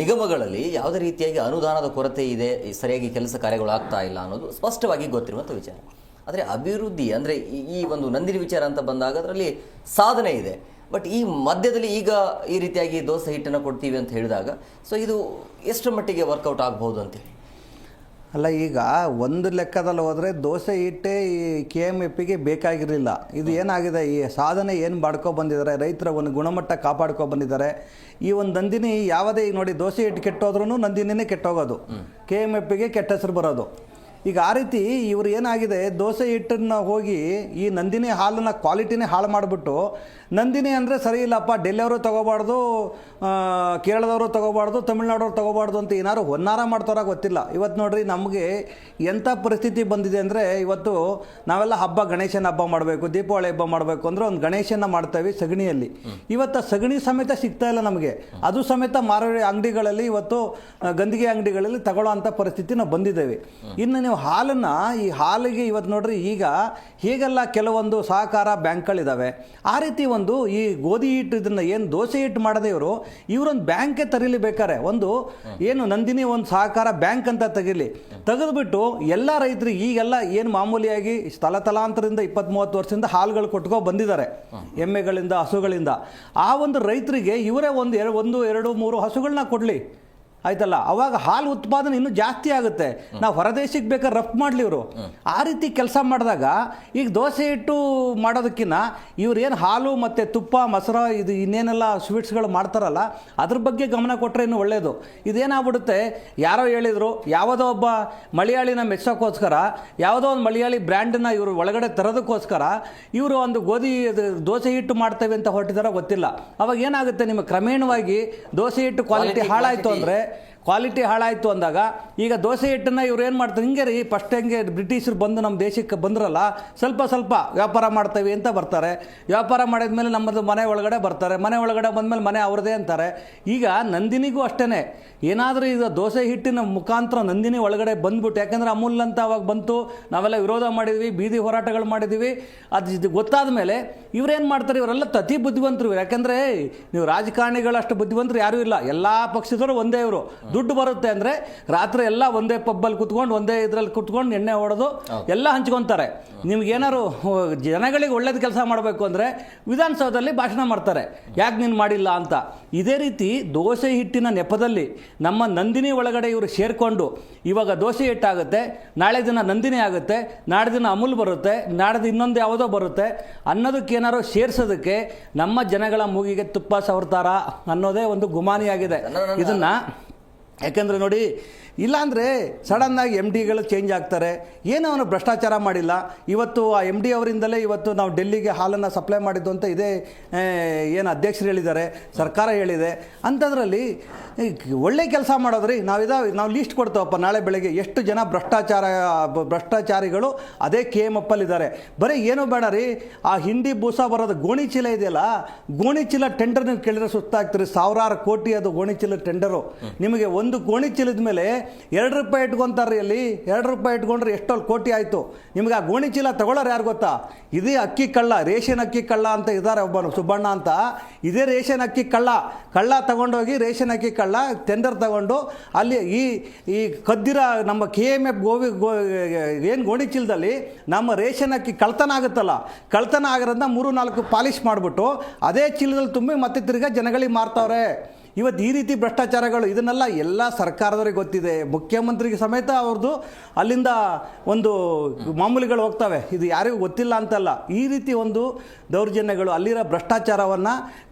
ನಿಗಮಗಳಲ್ಲಿ ಯಾವುದೇ ರೀತಿಯಾಗಿ ಅನುದಾನದ ಕೊರತೆ ಇದೆ, ಸರಿಯಾಗಿ ಕೆಲಸ ಕಾರ್ಯಗಳು ಆಗ್ತಾ ಇಲ್ಲ ಅನ್ನೋದು ಸ್ಪಷ್ಟವಾಗಿ ಗೊತ್ತಿರುವಂಥ ವಿಚಾರ. ಆದರೆ ಅಭಿವೃದ್ಧಿ ಅಂದರೆ ಈ ಒಂದು ನಂದಿನಿ ವಿಚಾರ ಅಂತ ಬಂದಾಗ ಅದರಲ್ಲಿ ಸಾಧನೆ ಇದೆ. ಬಟ್ ಈ ಮಧ್ಯದಲ್ಲಿ ಈಗ ಈ ರೀತಿಯಾಗಿ ದೋಸೆ ಹಿಟ್ಟನ್ನು ಕೊಡ್ತೀವಿ ಅಂತ ಹೇಳಿದಾಗ ಸೊ ಇದು ಎಷ್ಟು ಮಟ್ಟಿಗೆ ವರ್ಕೌಟ್ ಆಗ್ಬೋದು ಅಂತೇಳಿ? ಅಲ್ಲ, ಈಗ ಒಂದು ಲೆಕ್ಕದಲ್ಲಿ ಹೋದರೆ ದೋಸೆ ಹಿಟ್ಟೇ ಈ KMFಗೆ ಬೇಕಾಗಿರಲಿಲ್ಲ. ಇದು ಏನಾಗಿದೆ, ಈ ಸಾಧನೆ ಏನು ಮಾಡ್ಕೊ ಬಂದಿದ್ದಾರೆ, ರೈತರ ಒಂದು ಗುಣಮಟ್ಟ ಕಾಪಾಡ್ಕೊ ಬಂದಿದ್ದಾರೆ. ಈ ಒಂದು ನಂದಿನಿ ಯಾವುದೇ ಈಗ ನೋಡಿ, ದೋಸೆ ಹಿಟ್ಟು ಕೆಟ್ಟೋದ್ರೂ ನಂದಿನಿನೇ ಕೆಟ್ಟೋಗೋದು, KMFಗೆ ಕೆಟ್ಟ ಹೆಸರು ಬರೋದು. ಈಗ ಆ ರೀತಿ ಇವರು ಏನಾಗಿದೆ, ದೋಸೆ ಹಿಟ್ಟನ್ನು ಹೋಗಿ ಈ ನಂದಿನಿ ಹಾಲನ್ನ ಕ್ವಾಲಿಟಿನೇ ಹಾಳು ಮಾಡಿಬಿಟ್ಟು, ನಂದಿನಿ ಅಂದರೆ ಸರಿ ಇಲ್ಲಪ್ಪ, ಡೆಲ್ಲಿಯವರು ತೊಗೋಬಾರ್ದು, ಕೇರಳದವರು ತೊಗೋಬಾರ್ದು, ತಮಿಳ್ನಾಡವ್ರು ತೊಗೋಬಾರ್ದು ಅಂತ ಏನಾದ್ರು ಹೊನ್ನಾರ ಮಾಡ್ತಾರ ಗೊತ್ತಿಲ್ಲ. ಇವತ್ತು ನೋಡ್ರಿ ನಮಗೆ ಎಂಥ ಪರಿಸ್ಥಿತಿ ಬಂದಿದೆ ಅಂದರೆ, ಇವತ್ತು ನಾವೆಲ್ಲ ಗಣೇಶನ ಹಬ್ಬ ಮಾಡಬೇಕು, ದೀಪಾವಳಿ ಹಬ್ಬ ಮಾಡಬೇಕು ಅಂದರೆ ಒಂದು ಗಣೇಶನ ಮಾಡ್ತೇವೆ ಸಗಣಿಯಲ್ಲಿ. ಇವತ್ತು ಸಗಣಿ ಸಮೇತ ಸಿಗ್ತಾ ಇಲ್ಲ ನಮಗೆ, ಅದು ಸಮೇತ ಮಾರುಕಟ್ಟೆ ಅಂಗಡಿಗಳಲ್ಲಿ ಇವತ್ತು ಗಂದಿಗೆ ಅಂಗಡಿಗಳಲ್ಲಿ ತಗೊಳ್ಳೋ ಅಂಥ ಪರಿಸ್ಥಿತಿ ನಾವು ಬಂದಿದ್ದೇವೆ. ಇನ್ನು ನೀವು ಹಾಲನ್ನು, ಈ ಹಾಲಿಗೆ ಇವತ್ತು ನೋಡ್ರಿ ಈಗ ಹೀಗೆಲ್ಲ ಕೆಲವೊಂದು ಸಹಕಾರ ಬ್ಯಾಂಕ್ಗಳಿದ್ದಾವೆ. ಆ ರೀತಿ ಒಂದು ಈ ಗೋಧಿ ಹಿಟ್ಟು ಇದನ್ನು ಏನು ದೋಸೆ ಹಿಟ್ಟು ಮಾಡದೆ ಇವರೊಂದು ಬ್ಯಾಂಕೇ ತರೀಲಿ ಬೇಕಾರೆ, ಒಂದು ಏನು ನಂದಿನಿ ಒಂದು ಸಹಕಾರ ಬ್ಯಾಂಕ್ ಅಂತ ತೆಗೆದುಬಿಟ್ಟು ಎಲ್ಲ ರೈತರಿಗೆ ಈಗೆಲ್ಲ ಏನು ಮಾಮೂಲಿಯಾಗಿ ತಲಾಂತರದಿಂದ 20-30 ವರ್ಷದಿಂದ ಹಾಲುಗಳು ಕೊಟ್ಕೊ ಬಂದಿದ್ದಾರೆ, ಎಮ್ಮೆಗಳಿಂದ ಹಸುಗಳಿಂದ. ಆ ಒಂದು ರೈತರಿಗೆ ಇವರೇ ಒಂದು 2-3 ಹಸುಗಳನ್ನ ಕೊಡಲಿ, ಆಯ್ತಲ್ಲ, ಅವಾಗ ಹಾಲು ಉತ್ಪಾದನೆ ಇನ್ನೂ ಜಾಸ್ತಿ ಆಗುತ್ತೆ. ನಾವು ಹೊರದೇಶಕ್ಕೆ ಬೇಕಾದ್ರೆ ರಫ್ತು ಮಾಡಲಿ ಇವರು. ಆ ರೀತಿ ಕೆಲಸ ಮಾಡಿದಾಗ ಈಗ ದೋಸೆ ಹಿಟ್ಟು ಮಾಡೋದಕ್ಕಿಂತ ಇವ್ರು ಏನು ಹಾಲು ಮತ್ತು ತುಪ್ಪ ಮೊಸರು ಇದು ಇನ್ನೇನೆಲ್ಲ ಸ್ವೀಟ್ಸ್ಗಳು ಮಾಡ್ತಾರಲ್ಲ ಅದ್ರ ಬಗ್ಗೆ ಗಮನ ಕೊಟ್ಟರೆ ಇನ್ನೂ ಒಳ್ಳೆಯದು. ಇದೇನಾಗ್ಬಿಡುತ್ತೆ, ಯಾರೋ ಹೇಳಿದರು, ಯಾವುದೋ ಒಬ್ಬ ಮಲಯಾಳಿನ ಮೆಚ್ಚೋಕ್ಕೋಸ್ಕರ ಯಾವುದೋ ಒಂದು ಮಲಯಾಳಿ ಬ್ರ್ಯಾಂಡನ್ನ ಇವರು ಒಳಗಡೆ ತರೋದಕ್ಕೋಸ್ಕರ ಇವರು ಒಂದು ದೋಸೆ ಹಿಟ್ಟು ಮಾಡ್ತೇವೆ ಅಂತ ಹೊರಟಿದಾರೋ ಗೊತ್ತಿಲ್ಲ. ಅವಾಗ ಏನಾಗುತ್ತೆ, ನಿಮಗೆ ಕ್ರಮೇಣವಾಗಿ ದೋಸೆ ಹಿಟ್ಟು ಕ್ವಾಲಿಟಿ ಹಾಳಾಯಿತು ಅಂದರೆ, ಕ್ವಾಲಿಟಿ ಹಾಳಾಯಿತು ಅಂದಾಗ ಈಗ ದೋಸೆ ಹಿಟ್ಟನ್ನು ಇವ್ರು ಏನು ಮಾಡ್ತಾರೆ, ಹಿಂಗೆ ರೀ ಫಸ್ಟ್ ಹೆಂಗೆ ಬ್ರಿಟಿಷರು ಬಂದು ನಮ್ಮ ದೇಶಕ್ಕೆ ಬಂದ್ರಲ್ಲ, ಸ್ವಲ್ಪ ವ್ಯಾಪಾರ ಮಾಡ್ತೇವೆ ಅಂತ ಬರ್ತಾರೆ. ವ್ಯಾಪಾರ ಮಾಡಿದ್ಮೇಲೆ ನಮ್ಮದು ಮನೆ ಒಳಗಡೆ ಬರ್ತಾರೆ, ಮನೆ ಒಳಗಡೆ ಬಂದಮೇಲೆ ಮನೆ ಅವ್ರದ್ದೇ ಅಂತಾರೆ. ಈಗ ನಂದಿನಿಗೂ ಅಷ್ಟೇ, ಏನಾದರೂ ಈಗ ದೋಸೆ ಹಿಟ್ಟಿನ ಮುಖಾಂತರ ನಂದಿನಿ ಒಳಗಡೆ ಬಂದ್ಬಿಟ್ಟು, ಯಾಕೆಂದರೆ ಅಮೂಲ್ ಅಂತ ಅವಾಗ ಬಂತು, ನಾವೆಲ್ಲ ವಿರೋಧ ಮಾಡಿದ್ವಿ, ಬೀದಿ ಹೋರಾಟಗಳು ಮಾಡಿದ್ವಿ. ಅದು ಗೊತ್ತಾದ ಮೇಲೆ ಇವ್ರೇನು ಮಾಡ್ತಾರೆ, ಇವರೆಲ್ಲ ಅತಿ ಬುದ್ಧಿವಂತರು. ಯಾಕೆಂದರೆ ನೀವು ರಾಜಕಾರಣಿಗಳಷ್ಟು ಬುದ್ಧಿವಂತರು ಯಾರೂ ಇಲ್ಲ, ಎಲ್ಲ ಪಕ್ಷದವರು ಒಂದೇ. ಇವರು ದುಡ್ಡು ಬರುತ್ತೆ ಅಂದರೆ ರಾತ್ರಿ ಎಲ್ಲ ಒಂದೇ ಪಬ್ಬಲ್ಲಿ ಕುತ್ಕೊಂಡು ಒಂದೇ ಇದರಲ್ಲಿ ಕುತ್ಕೊಂಡು ಎಣ್ಣೆ ಹೊಡೆದು ಎಲ್ಲ ಹಂಚ್ಕೊತಾರೆ. ನಿಮ್ಗೇನಾದ್ರು ಜನಗಳಿಗೆ ಒಳ್ಳೇದು ಕೆಲಸ ಮಾಡಬೇಕು ಅಂದರೆ ವಿಧಾನಸೌಧದಲ್ಲಿ ಭಾಷಣ ಮಾಡ್ತಾರೆ, ಯಾಕೆ ನೀನು ಮಾಡಿಲ್ಲ ಅಂತ. ಇದೇ ರೀತಿ ದೋಸೆ ಹಿಟ್ಟಿನ ನೆಪದಲ್ಲಿ ನಮ್ಮ ನಂದಿನಿ ಒಳಗಡೆ ಇವರು ಸೇರಿಕೊಂಡು ಇವಾಗ ದೋಸೆ ಹಿಟ್ಟಾಗುತ್ತೆ, ನಾಳೆ ದಿನ ನಂದಿನಿ ಆಗುತ್ತೆ, ನಾಳೆ ದಿನ ಅಮೂಲ್ ಬರುತ್ತೆ, ನಾಳೆ ಇನ್ನೊಂದು ಯಾವುದೋ ಬರುತ್ತೆ ಅನ್ನೋದಕ್ಕೇನಾರು ಸೇರಿಸೋದಕ್ಕೆ ನಮ್ಮ ಜನಗಳ ಮೂಗಿಗೆ ತುಪ್ಪ ಸವರ್ತಾರ ಅನ್ನೋದೇ ಒಂದು ಗುಮಾನಿಯಾಗಿದೆ ಇದನ್ನು. ಯಾಕೆಂದರೆ ನೋಡಿ, ಇಲ್ಲಾಂದರೆ ಸಡನ್ನಾಗಿ MDಗಳು ಚೇಂಜ್ ಆಗ್ತಾರೆ, ಏನೋ ಅವನು ಭ್ರಷ್ಟಾಚಾರ ಮಾಡಿಲ್ಲ. ಇವತ್ತು ಆ MD ಅವರಿಂದಲೇ ಇವತ್ತು ನಾವು ಡೆಲ್ಲಿಗೆ ಹಾಲನ್ನು ಸಪ್ಲೈ ಮಾಡಿದ್ದು ಅಂತ ಇದೇ ಏನು ಅಧ್ಯಕ್ಷರು ಹೇಳಿದ್ದಾರೆ, ಸರ್ಕಾರ ಹೇಳಿದೆ. ಅಂಥದ್ರಲ್ಲಿ ಒಳ್ಳೆ ಕೆಲಸ ಮಾಡೋದ್ರಿ, ನಾವು ಲೀಸ್ಟ್ ಕೊಡ್ತೇವಪ್ಪ, ನಾಳೆ ಬೆಳಗ್ಗೆ ಎಷ್ಟು ಜನ ಭ್ರಷ್ಟಾಚಾರಿಗಳು ಅದೇ KMFಲ್ಲಿದ್ದಾರೆ. ಬರೀ ಏನೂ ಬೇಡ ರೀ, ಆ ಹಿಂಡಿ ಬೂಸ ಬರೋದು ಗೋಣಿ ಚೀಲ ಇದೆಯಲ್ಲ, ಗೋಣಿ ಚೀಲ ಟೆಂಡರ್ ನೀವು ಕೇಳಿದ್ರೆ ಸುಸ್ತಾಗ್ತೀರಿ. 1000 ಕೋಟಿ ಅದು ಗೋಣಿ ಚೀಲ ಟೆಂಡರು. ನಿಮಗೆ ಒಂದು ಗೋಣಿ ಚೀಲದ ಮೇಲೆ 2 ರೂಪಾಯಿ ಇಟ್ಕೊತಾರೆ. ಅಲ್ಲಿ 2 ರೂಪಾಯಿ ಇಟ್ಕೊಂಡ್ರೆ ಎಷ್ಟೊಂದು ಕೋಟಿ ಆಯಿತು. ನಿಮ್ಗೆ ಆ ಗೋಣಿ ಚೀಲ ತಗೊಳ್ಳೋರು ಯಾರು ಗೊತ್ತಾ? ಇದೇ ಅಕ್ಕಿ ಕಳ್ಳ, ರೇಷನ್ ಅಕ್ಕಿ ಕಳ್ಳ ಅಂತ ಇದ್ದಾರೆ ಒಬ್ಬನು ಸುಬ್ಬಣ್ಣ ಅಂತ. ಇದೇ ರೇಷನ್ ಅಕ್ಕಿ ಕಳ್ಳ ತಗೊಂಡೋಗಿ ರೇಷನ್ ಅಕ್ಕಿ ಕಳ್ಳ ಟೆಂಡರ್ ತಗೊಂಡು ಅಲ್ಲಿ ಈ ಕದ್ದಿರ ನಮ್ಮ KMF ಏನು ಗೋಣಿ ಚೀಲದಲ್ಲಿ ನಮ್ಮ ರೇಷನ್ ಅಕ್ಕಿ ಕಳ್ತನ ಆಗುತ್ತಲ್ಲ, ಕಳ್ತನ ಆಗಿರೋದನ್ನ 3-4 ಪಾಲಿಶ್ ಮಾಡಿಬಿಟ್ಟು ಅದೇ ಚೀಲದಲ್ಲಿ ತುಂಬಿ ಮತ್ತೆ ತಿರ್ಗಾ ಜನಗಳಿಗೆ ಮಾರ್ತಾವ್ರೆ. ಇವತ್ತು ಈ ರೀತಿ ಭ್ರಷ್ಟಾಚಾರಗಳು ಇದನ್ನೆಲ್ಲ ಎಲ್ಲ ಸರ್ಕಾರದವ್ರಿಗೆ ಗೊತ್ತಿದೆ, ಮುಖ್ಯಮಂತ್ರಿಗೆ ಸಮೇತ ಅವ್ರದ್ದು ಅಲ್ಲಿಂದ ಒಂದು ಮಾಮೂಲಿಗಳು ಹೋಗ್ತವೆ, ಇದು ಯಾರಿಗೂ ಗೊತ್ತಿಲ್ಲ ಅಂತಲ್ಲ. ಈ ರೀತಿ ಒಂದು ದೌರ್ಜನ್ಯಗಳು, ಅಲ್ಲಿರೋ ಭ್ರಷ್ಟಾಚಾರವನ್ನು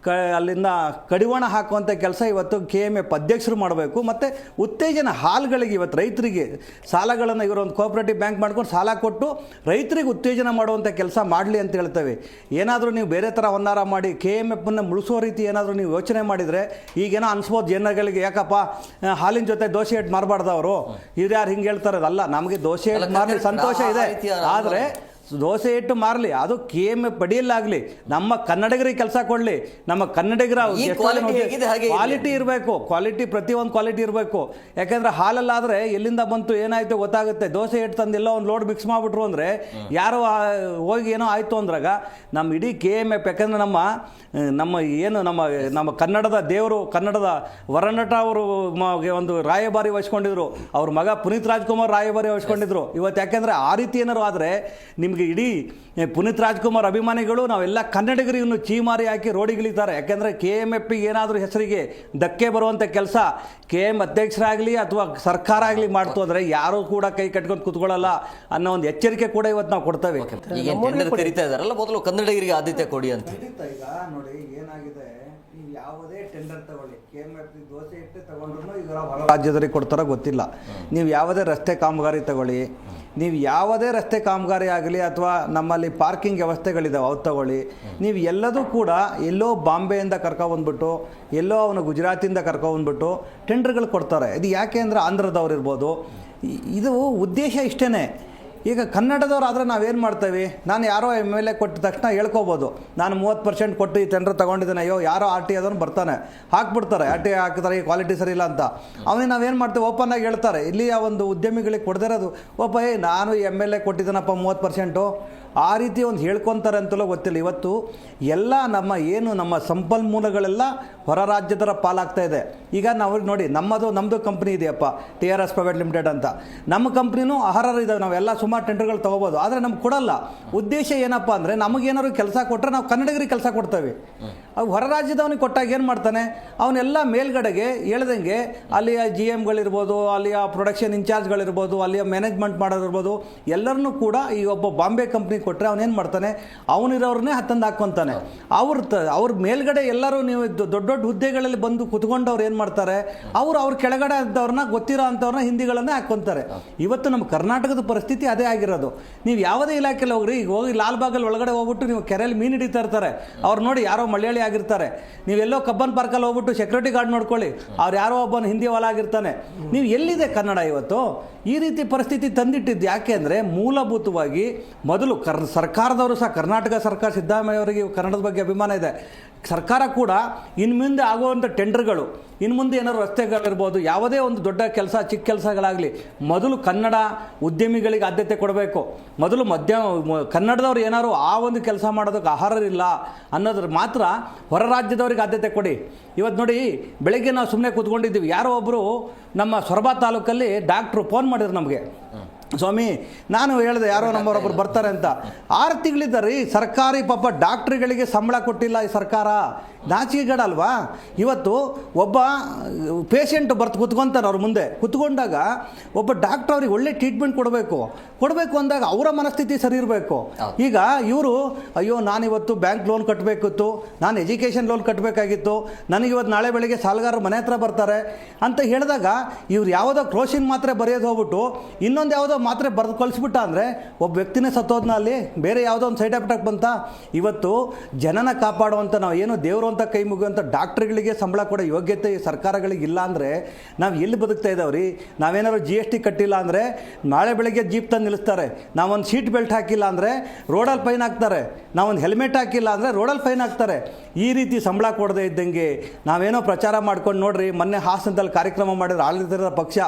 ಅಲ್ಲಿಂದ ಕಡಿವಾಣ ಹಾಕುವಂಥ ಕೆಲಸ ಇವತ್ತು KMF ಅಧ್ಯಕ್ಷರು ಮಾಡಬೇಕು. ಮತ್ತು ಉತ್ತೇಜನ ಹಾಲ್ಗಳಿಗೆ ಇವತ್ತು ರೈತರಿಗೆ ಸಾಲಗಳನ್ನು ಇವರೊಂದು ಕೋಆಪರೇಟಿವ್ ಬ್ಯಾಂಕ್ ಮಾಡ್ಕೊಂಡು ಸಾಲ ಕೊಟ್ಟು ರೈತರಿಗೆ ಉತ್ತೇಜನ ಮಾಡುವಂಥ ಕೆಲಸ ಮಾಡಲಿ ಅಂತ ಹೇಳ್ತೇವೆ. ಏನಾದರೂ ನೀವು ಬೇರೆ ಥರ ಹೊನ್ನಾರ ಮಾಡಿ KMFನ್ನು ಮುಳಿಸೋ ರೀತಿ ಏನಾದರೂ ನೀವು ಯೋಚನೆ ಮಾಡಿದರೆ ಈಗೇನೋ ಅನ್ಸ್ಬೋದು ಜನಗಳಿಗೆ, ಯಾಕಪ್ಪ ಹಾಲಿನ ಜೊತೆ ದೋಸೆ ಹಿಟ್ಟು ಮಾರಬಾರ್ದು ಅವರು, ಇವ್ರು ಯಾರು ಹಿಂಗೆ ಹೇಳ್ತಾರೆ. ಅಲ್ಲ, ನಮಗೆ ದೋಸೆ ಹಿಟ್ಟು ಮಾರಲಿ ಸಂತೋಷ ಇದೆ, ಆದರೆ ದೋಸೆ ಇಟ್ಟು ಮಾರಲಿ, ಅದು KMF ಅಡಿಯಲ್ಲಾಗಲಿ, ನಮ್ಮ ಕನ್ನಡಿಗರಿಗೆ ಕೆಲಸ ಕೊಡಲಿ, ನಮ್ಮ ಕನ್ನಡಿಗರ ಈ quality ಹೇಗಿದೆ ಹಾಗೆ ಇರ್ಲಿ. ಕ್ವಾಲಿಟಿ ಇರಬೇಕು, ಕ್ವಾಲಿಟಿ ಪ್ರತಿಯೊಂದು ಕ್ವಾಲಿಟಿ ಇರಬೇಕು. ಯಾಕೆಂದರೆ ಹಾಲಲ್ಲಾದರೆ ಎಲ್ಲಿಂದ ಬಂತು ಏನಾಯಿತು ಗೊತ್ತಾಗುತ್ತೆ. ದೋಸೆ ಇಟ್ಟು ತಂದಿಲ್ಲ ಒಂದು ಲೋಡ್ ಮಿಕ್ಸ್ ಮಾಡಿಬಿಟ್ರು ಅಂದರೆ ಯಾರೋ ಹೋಗಿ ಏನೋ ಆಯಿತು ಅಂದ್ರಾಗ ನಮ್ಮ ಇಡೀ KMF, ಯಾಕಂದರೆ ನಮ್ಮ ಏನು ನಮ್ಮ ಕನ್ನಡದ ದೇವರು, ಕನ್ನಡದ ವರನಟ ಅವರು ಒಂದು ರಾಯಭಾರಿ ವಹಿಸ್ಕೊಂಡಿದ್ರು, ಅವ್ರ ಮಗ ಪುನೀತ್ ರಾಜ್ಕುಮಾರ್ ರಾಯಭಾರಿ ವಹಿಸ್ಕೊಂಡಿದ್ರು. ಇವತ್ತು ಯಾಕೆಂದರೆ ಆ ರೀತಿ ಏನಾರು ಆದರೆ ನಿಮಗೆ ಇಡೀ ಪುನೀತ್ ರಾಜ್ಕುಮಾರ್ ಅಭಿಮಾನಿಗಳು ನಾವೆಲ್ಲ ಕನ್ನಡಿಗರು ಇನ್ನು ಚೀಮಾರಿ ಹಾಕಿ ರೋಡಿಗಿಳಿತಾರೆ. ಯಾಕೆಂದರೆ KMF ಏನಾದರೂ ಹೆಸರಿಗೆ ಧಕ್ಕೆ ಬರುವಂಥ ಕೆಲಸ KM ಅಧ್ಯಕ್ಷರಾಗಲಿ ಅಥವಾ ಸರ್ಕಾರ ಆಗಲಿ ಮಾಡ್ತು ಅಂದರೆ ಯಾರೂ ಕೂಡ ಕೈ ಕಟ್ಕೊಂಡು ಕೂತ್ಕೊಳ್ಳಲ್ಲ ಅನ್ನೋ ಒಂದು ಎಚ್ಚರಿಕೆ ಕೂಡ ಇವತ್ತು ನಾವು ಕೊಡ್ತೇವೆ. ಈಗ ಟೆಂಡರ್ ಕರೀತಾ ಇದಾರಲ್ಲ, ಮೊದಲು ಕನ್ನಡಿಗರಿಗೆ ಆದ್ಯತೆ ಕೊಡಿ ಅಂತ. ಈಗ ನೋಡಿ ಏನಾಗಿದೆ, ನೀವು ಯಾವುದೇ ಟೆಂಡರ್ ತಗೊಳ್ಳಿ, KMF ದೋಸೆ ಇಟ್ಟು ತಗೊಂಡ್ರು ಈಗ ಹೊರ ರಾಜ್ಯದವರಿಗೆ ಕೊಡ್ತಾರೋ ಗೊತ್ತಿಲ್ಲ. ನೀವು ಯಾವುದೇ ರಸ್ತೆ ಕಾಮಗಾರಿ ತಗೊಳ್ಳಿ, ನೀವು ಯಾವುದೇ ರಸ್ತೆ ಕಾಮಗಾರಿ ಆಗಲಿ ಅಥವಾ ನಮ್ಮಲ್ಲಿ ಪಾರ್ಕಿಂಗ್ ವ್ಯವಸ್ಥೆಗಳಿದ್ದಾವೆ ಅವು ತಗೊಳ್ಳಿ, ನೀವು ಎಲ್ಲದೂ ಕೂಡ ಎಲ್ಲೋ ಬಾಂಬೆಯಿಂದ ಕರ್ಕೊಬಂದ್ಬಿಟ್ಟು ಎಲ್ಲೋ ಅವನು ಗುಜರಾತಿಂದ ಕರ್ಕೊಬಂದ್ಬಿಟ್ಟು ಟೆಂಡರ್ಗಳು ಕೊಡ್ತಾರೆ. ಇದು ಯಾಕೆ ಅಂದರೆ ಆಂಧ್ರದವ್ರು ಇರ್ಬೋದು. ಇದು ಉದ್ದೇಶ ಇಷ್ಟೇ. ಈಗ ಕನ್ನಡದವ್ರು ಆದರೆ ನಾವೇನು ಮಾಡ್ತೇವೆ, ನಾನು ಯಾರೋ MLA ಕೊಟ್ಟ ತಕ್ಷಣ ಹೇಳ್ಕೊಬೋದು, ನಾನು 30% ಕೊಟ್ಟು ಈ ಟೆಂಡರ್ ತೊಗೊಂಡಿದ್ದೇನೆ, ಅಯ್ಯೋ ಯಾರೋ RT ಅದನ್ನು ಬರ್ತಾನೆ ಹಾಕ್ಬಿಡ್ತಾರೆ, RT ಹಾಕ್ತಾರೆ, ಈ ಕ್ವಾಲಿಟಿ ಸರಿ ಇಲ್ಲ ಅಂತ. ಅವನಿಗೆ ನಾವೇನು ಮಾಡ್ತೇವೆ, ಓಪನ್ ಆಗಿ ಹೇಳ್ತಾರೆ. ಇಲ್ಲಿಯ ಒಂದು ಉದ್ಯಮಿಗಳಿಗೆ ಕೊಡದಿರೋದು ನಾನು MLA ಕೊಟ್ಟಿದ್ದೇನಪ್ಪ 30%, ಆ ರೀತಿ ಒಂದು ಹೇಳ್ಕೊತಾರೆ ಅಂತಲೂ ಗೊತ್ತಿಲ್ಲ. ಇವತ್ತು ಎಲ್ಲ ನಮ್ಮ ಸಂಪನ್ಮೂಲಗಳೆಲ್ಲ ಹೊರ ರಾಜ್ಯದರ ಪಾಲಾಗ್ತಾ ಇದೆ. ಈಗ ನಾವು ನೋಡಿ ನಮ್ಮದು ಕಂಪ್ನಿ ಇದೆಯಪ್ಪ, TRS ಪ್ರೈವೇಟ್ ಲಿಮಿಟೆಡ್ ಅಂತ. ನಮ್ಮ ಕಂಪ್ನಿನೂ ಅರ್ಹರಿದ್ದಾವೆ, ನಾವೆಲ್ಲ ಸುಮಾರು ಟೆಂಡರ್ಗಳು ತೊಗೋಬೋದು. ಆದರೆ ನಮ್ಗೆ ಕೊಡಲ್ಲ. ಉದ್ದೇಶ ಏನಪ್ಪ ಅಂದರೆ ನಮಗೇನಾದ್ರು ಕೆಲಸ ಕೊಟ್ಟರೆ ನಾವು ಕನ್ನಡಿಗರಿಗೆ ಕೆಲಸ ಕೊಡ್ತೇವೆ. ಅವು ಹೊರ ರಾಜ್ಯದವನಿಗೆ ಕೊಟ್ಟಾಗ ಏನು ಮಾಡ್ತಾನೆ, ಅವನ್ನೆಲ್ಲ ಮೇಲ್ಗಡೆಗೆ ಹೇಳ್ದಂಗೆ ಅಲ್ಲಿಯ GMಗಳಿರ್ಬೋದು, ಅಲ್ಲಿಯ ಪ್ರೊಡಕ್ಷನ್ ಇನ್ಚಾರ್ಜ್ಗಳಿರ್ಬೋದು, ಅಲ್ಲಿಯ ಮ್ಯಾನೇಜ್ಮೆಂಟ್ ಮಾಡೋದಿರ್ಬೋದು, ಎಲ್ಲರನ್ನೂ ಕೂಡ ಈ ಒಬ್ಬ ಬಾಂಬೆ ಕಂಪ್ನಿ ಕೊಟ್ಟರೆ ಅವನೇನು ಮಾಡ್ತಾನೆ, ಅವನಿರೋರನ್ನೇ ಹತ್ತಂದು ಹಾಕ್ಕೊತಾನೆ. ಅವ್ರ ಮೇಲ್ಗಡೆ ಎಲ್ಲರೂ ನೀವು ದೊಡ್ಡ ದೊಡ್ಡ ಹುದ್ದೆಗಳಲ್ಲಿ ಬಂದು ಕುತ್ಕೊಂಡವ್ರು ಏನು ಮಾಡ್ತಾರೆ, ಅವ್ರ ಕೆಳಗಡೆ ಇದ್ದವ್ರನ್ನ ಗೊತ್ತಿರೋ ಅಂಥವ್ರನ್ನ ಹಿಂದಿಗಳನ್ನೇ ಹಾಕ್ಕೊತಾರೆ. ಇವತ್ತು ನಮ್ಮ ಕರ್ನಾಟಕದ ಪರಿಸ್ಥಿತಿ ಅದೇ ಆಗಿರೋದು. ನೀವು ಯಾವುದೇ ಇಲಾಖೆಯಲ್ಲಿ ಹೋಗ್ರಿ, ಈಗ ಹೋಗಿ ಲಾಲ್ಬಾಗಲ್ಲಿ ಒಳಗಡೆ ಹೋಗ್ಬಿಟ್ಟು ನೀವು ಕೆರೆಯಲ್ಲಿ ಮೀನು ಹಿಡಿತಾ ಇರ್ತಾರೆ, ಅವ್ರು ನೋಡಿ ಯಾರೋ ಮಲಯಾಳಿ ಆಗಿರ್ತಾರೆ. ನೀವೆಲ್ಲೋ ಕಬ್ಬನ್ ಪಾರ್ಕಲ್ಲಿ ಹೋಗ್ಬಿಟ್ಟು ಸೆಕ್ಯೂರಿಟಿ ಗಾರ್ಡ್ ನೋಡ್ಕೊಳ್ಳಿ, ಅವ್ರು ಯಾರೋ ಒಬ್ಬನ ಹಿಂದಿ ಹೊಲ ಆಗಿರ್ತಾನೆ. ನೀವು ಎಲ್ಲಿದೆ ಕನ್ನಡ ಇವತ್ತು? ಈ ರೀತಿ ಪರಿಸ್ಥಿತಿ ತಂದಿಟ್ಟಿದ್ದು ಯಾಕೆ ಅಂದರೆ ಮೂಲಭೂತವಾಗಿ ಮೊದಲು ಸರ್ಕಾರದವರು ಸಹ, ಕರ್ನಾಟಕ ಸರ್ಕಾರ ಸಿದ್ದರಾಮಯ್ಯ ಅವರಿಗೆ ಕನ್ನಡದ ಬಗ್ಗೆ ಅಭಿಮಾನ ಇದೆ. ಸರ್ಕಾರ ಕೂಡ ಇನ್ನು ಮುಂದೆ ಆಗುವಂಥ ಟೆಂಡರ್ಗಳು, ಇನ್ನು ಮುಂದೆ ಏನಾದ್ರು ರಸ್ತೆಗಳಿರ್ಬೋದು, ಯಾವುದೇ ಒಂದು ದೊಡ್ಡ ಕೆಲಸ ಚಿಕ್ಕ ಕೆಲಸಗಳಾಗಲಿ, ಮೊದಲು ಕನ್ನಡ ಉದ್ಯಮಿಗಳಿಗೆ ಆದ್ಯತೆ ಕೊಡಬೇಕು. ಮೊದಲು ಕನ್ನಡದವ್ರು ಏನಾದ್ರು ಆ ಒಂದು ಕೆಲಸ ಮಾಡೋದಕ್ಕೆ ಅರ್ಹರಿಲ್ಲ ಅನ್ನೋದ್ರ ಮಾತ್ರ ಹೊರ ರಾಜ್ಯದವ್ರಿಗೆ ಆದ್ಯತೆ ಕೊಡಿ. ಇವತ್ತು ನೋಡಿ, ಬೆಳಗ್ಗೆ ನಾವು ಸುಮ್ಮನೆ ಕೂತ್ಕೊಂಡಿದ್ದೀವಿ, ಯಾರೋ ಒಬ್ಬರು ನಮ್ಮ ಸೊರಬ ತಾಲೂಕಲ್ಲಿ ಡಾಕ್ಟ್ರು ಫೋನ್ ಮಾಡಿದ್ರು ನಮಗೆ, ಸ್ವಾಮಿ ನಾನು ಹೇಳಿದೆ ಯಾರೋ ನಮ್ಮವರೊಬ್ಬರು ಬರ್ತಾರೆ ಅಂತ. 6 ತಿಂಗಳಿದ್ದಾರೆ ಸರ್ಕಾರಿ ಪಾಪ ಡಾಕ್ಟ್ರುಗಳಿಗೆ ಸಂಬಳ ಕೊಟ್ಟಿಲ್ಲ ಈ ಸರ್ಕಾರ. ನಾಚಿಕೆಗೇಡಲ್ವಾ? ಇವತ್ತು ಒಬ್ಬ ಪೇಷಂಟ್ ಕುತ್ಕೊಂತಾನೆ, ಅವ್ರ ಮುಂದೆ ಕುತ್ಕೊಂಡಾಗ ಒಬ್ಬ ಡಾಕ್ಟ್ರ್ ಅವ್ರಿಗೆ ಒಳ್ಳೆ ಟ್ರೀಟ್ಮೆಂಟ್ ಕೊಡಬೇಕು ಅಂದಾಗ ಅವರ ಮನಸ್ಥಿತಿ ಸರಿ ಇರಬೇಕು. ಈಗ ಇವರು ಅಯ್ಯೋ ನಾನಿವತ್ತು ಬ್ಯಾಂಕ್ ಲೋನ್ ಕಟ್ಟಬೇಕಿತ್ತು, ನಾನು ಎಜುಕೇಷನ್ ಲೋನ್ ಕಟ್ಟಬೇಕಾಗಿತ್ತು, ನನಗಿವತ್ತು ನಾಳೆ ಬೆಳಗ್ಗೆ ಸಾಲಗಾರರು ಮನೆ ಹತ್ರ ಬರ್ತಾರೆ ಅಂತ ಹೇಳಿದಾಗ ಇವ್ರು ಯಾವುದೋ ಕ್ರೋಸಿನ್ ಮಾತ್ರೆ ಬರೆಯೋದು ಹೋಗ್ಬಿಟ್ಟು ಇನ್ನೊಂದು ಯಾವುದೋ ಮಾತ್ರೆ ಬರೆದು ಕಳಿಸ್ಬಿಟ್ಟ ಅಂದರೆ ಒಬ್ಬ ವ್ಯಕ್ತಿನೇ ಸತ್ತೋದ್ನ, ಅಲ್ಲಿ ಬೇರೆ ಯಾವುದೋ ಒಂದು ಸೈಡ್ ಎಫೆಕ್ಟ್ ಬಂತ. ಇವತ್ತು ಜನನ ಕಾಪಾಡುವಂಥ ನಾವು ಏನು ದೇವರು ಅಂತ ಕೈ ಮುಗಿಯುವಂಥ ಡಾಕ್ಟ್ರುಗಳಿಗೆ ಸಂಬಳ ಕೊಡೋ ಯೋಗ್ಯತೆ ಸರ್ಕಾರಗಳಿಗೆ ಇಲ್ಲ ಅಂದರೆ ನಾವು ಎಲ್ಲಿ ಬದುಕ್ತಾ ಇದ್ದಾವ್ರಿ? ನಾವೇನಾದ್ರು GST ಕಟ್ಟಿಲ್ಲ ಅಂದರೆ ನಾಳೆ ಬೆಳಗ್ಗೆ ಜೀಪ್ ತಂದು ನಿಲ್ಲಿಸ್ತಾರೆ, ನಾವೊಂದು ಸೀಟ್ ಬೆಲ್ಟ್ ಹಾಕಿಲ್ಲ ಅಂದರೆ ರೋಡಲ್ಲಿ ಫೈನ್ ಹಾಕ್ತಾರೆ, ನಾವೊಂದು ಹೆಲ್ಮೆಟ್ ಹಾಕಿಲ್ಲ ಅಂದರೆ ರೋಡಲ್ಲಿ ಫೈನ್ ಹಾಕ್ತಾರೆ. ಈ ರೀತಿ ಸಂಬಳ ಕೊಡದೇ ಇದ್ದಂಗೆ ನಾವೇನೋ ಪ್ರಚಾರ ಮಾಡ್ಕೊಂಡು ನೋಡ್ರಿ, ಮೊನ್ನೆ ಹಾಸನದಲ್ಲಿ ಕಾರ್ಯಕ್ರಮ ಮಾಡಿದ್ರೆ ಆಡಳಿತದ ಪಕ್ಷ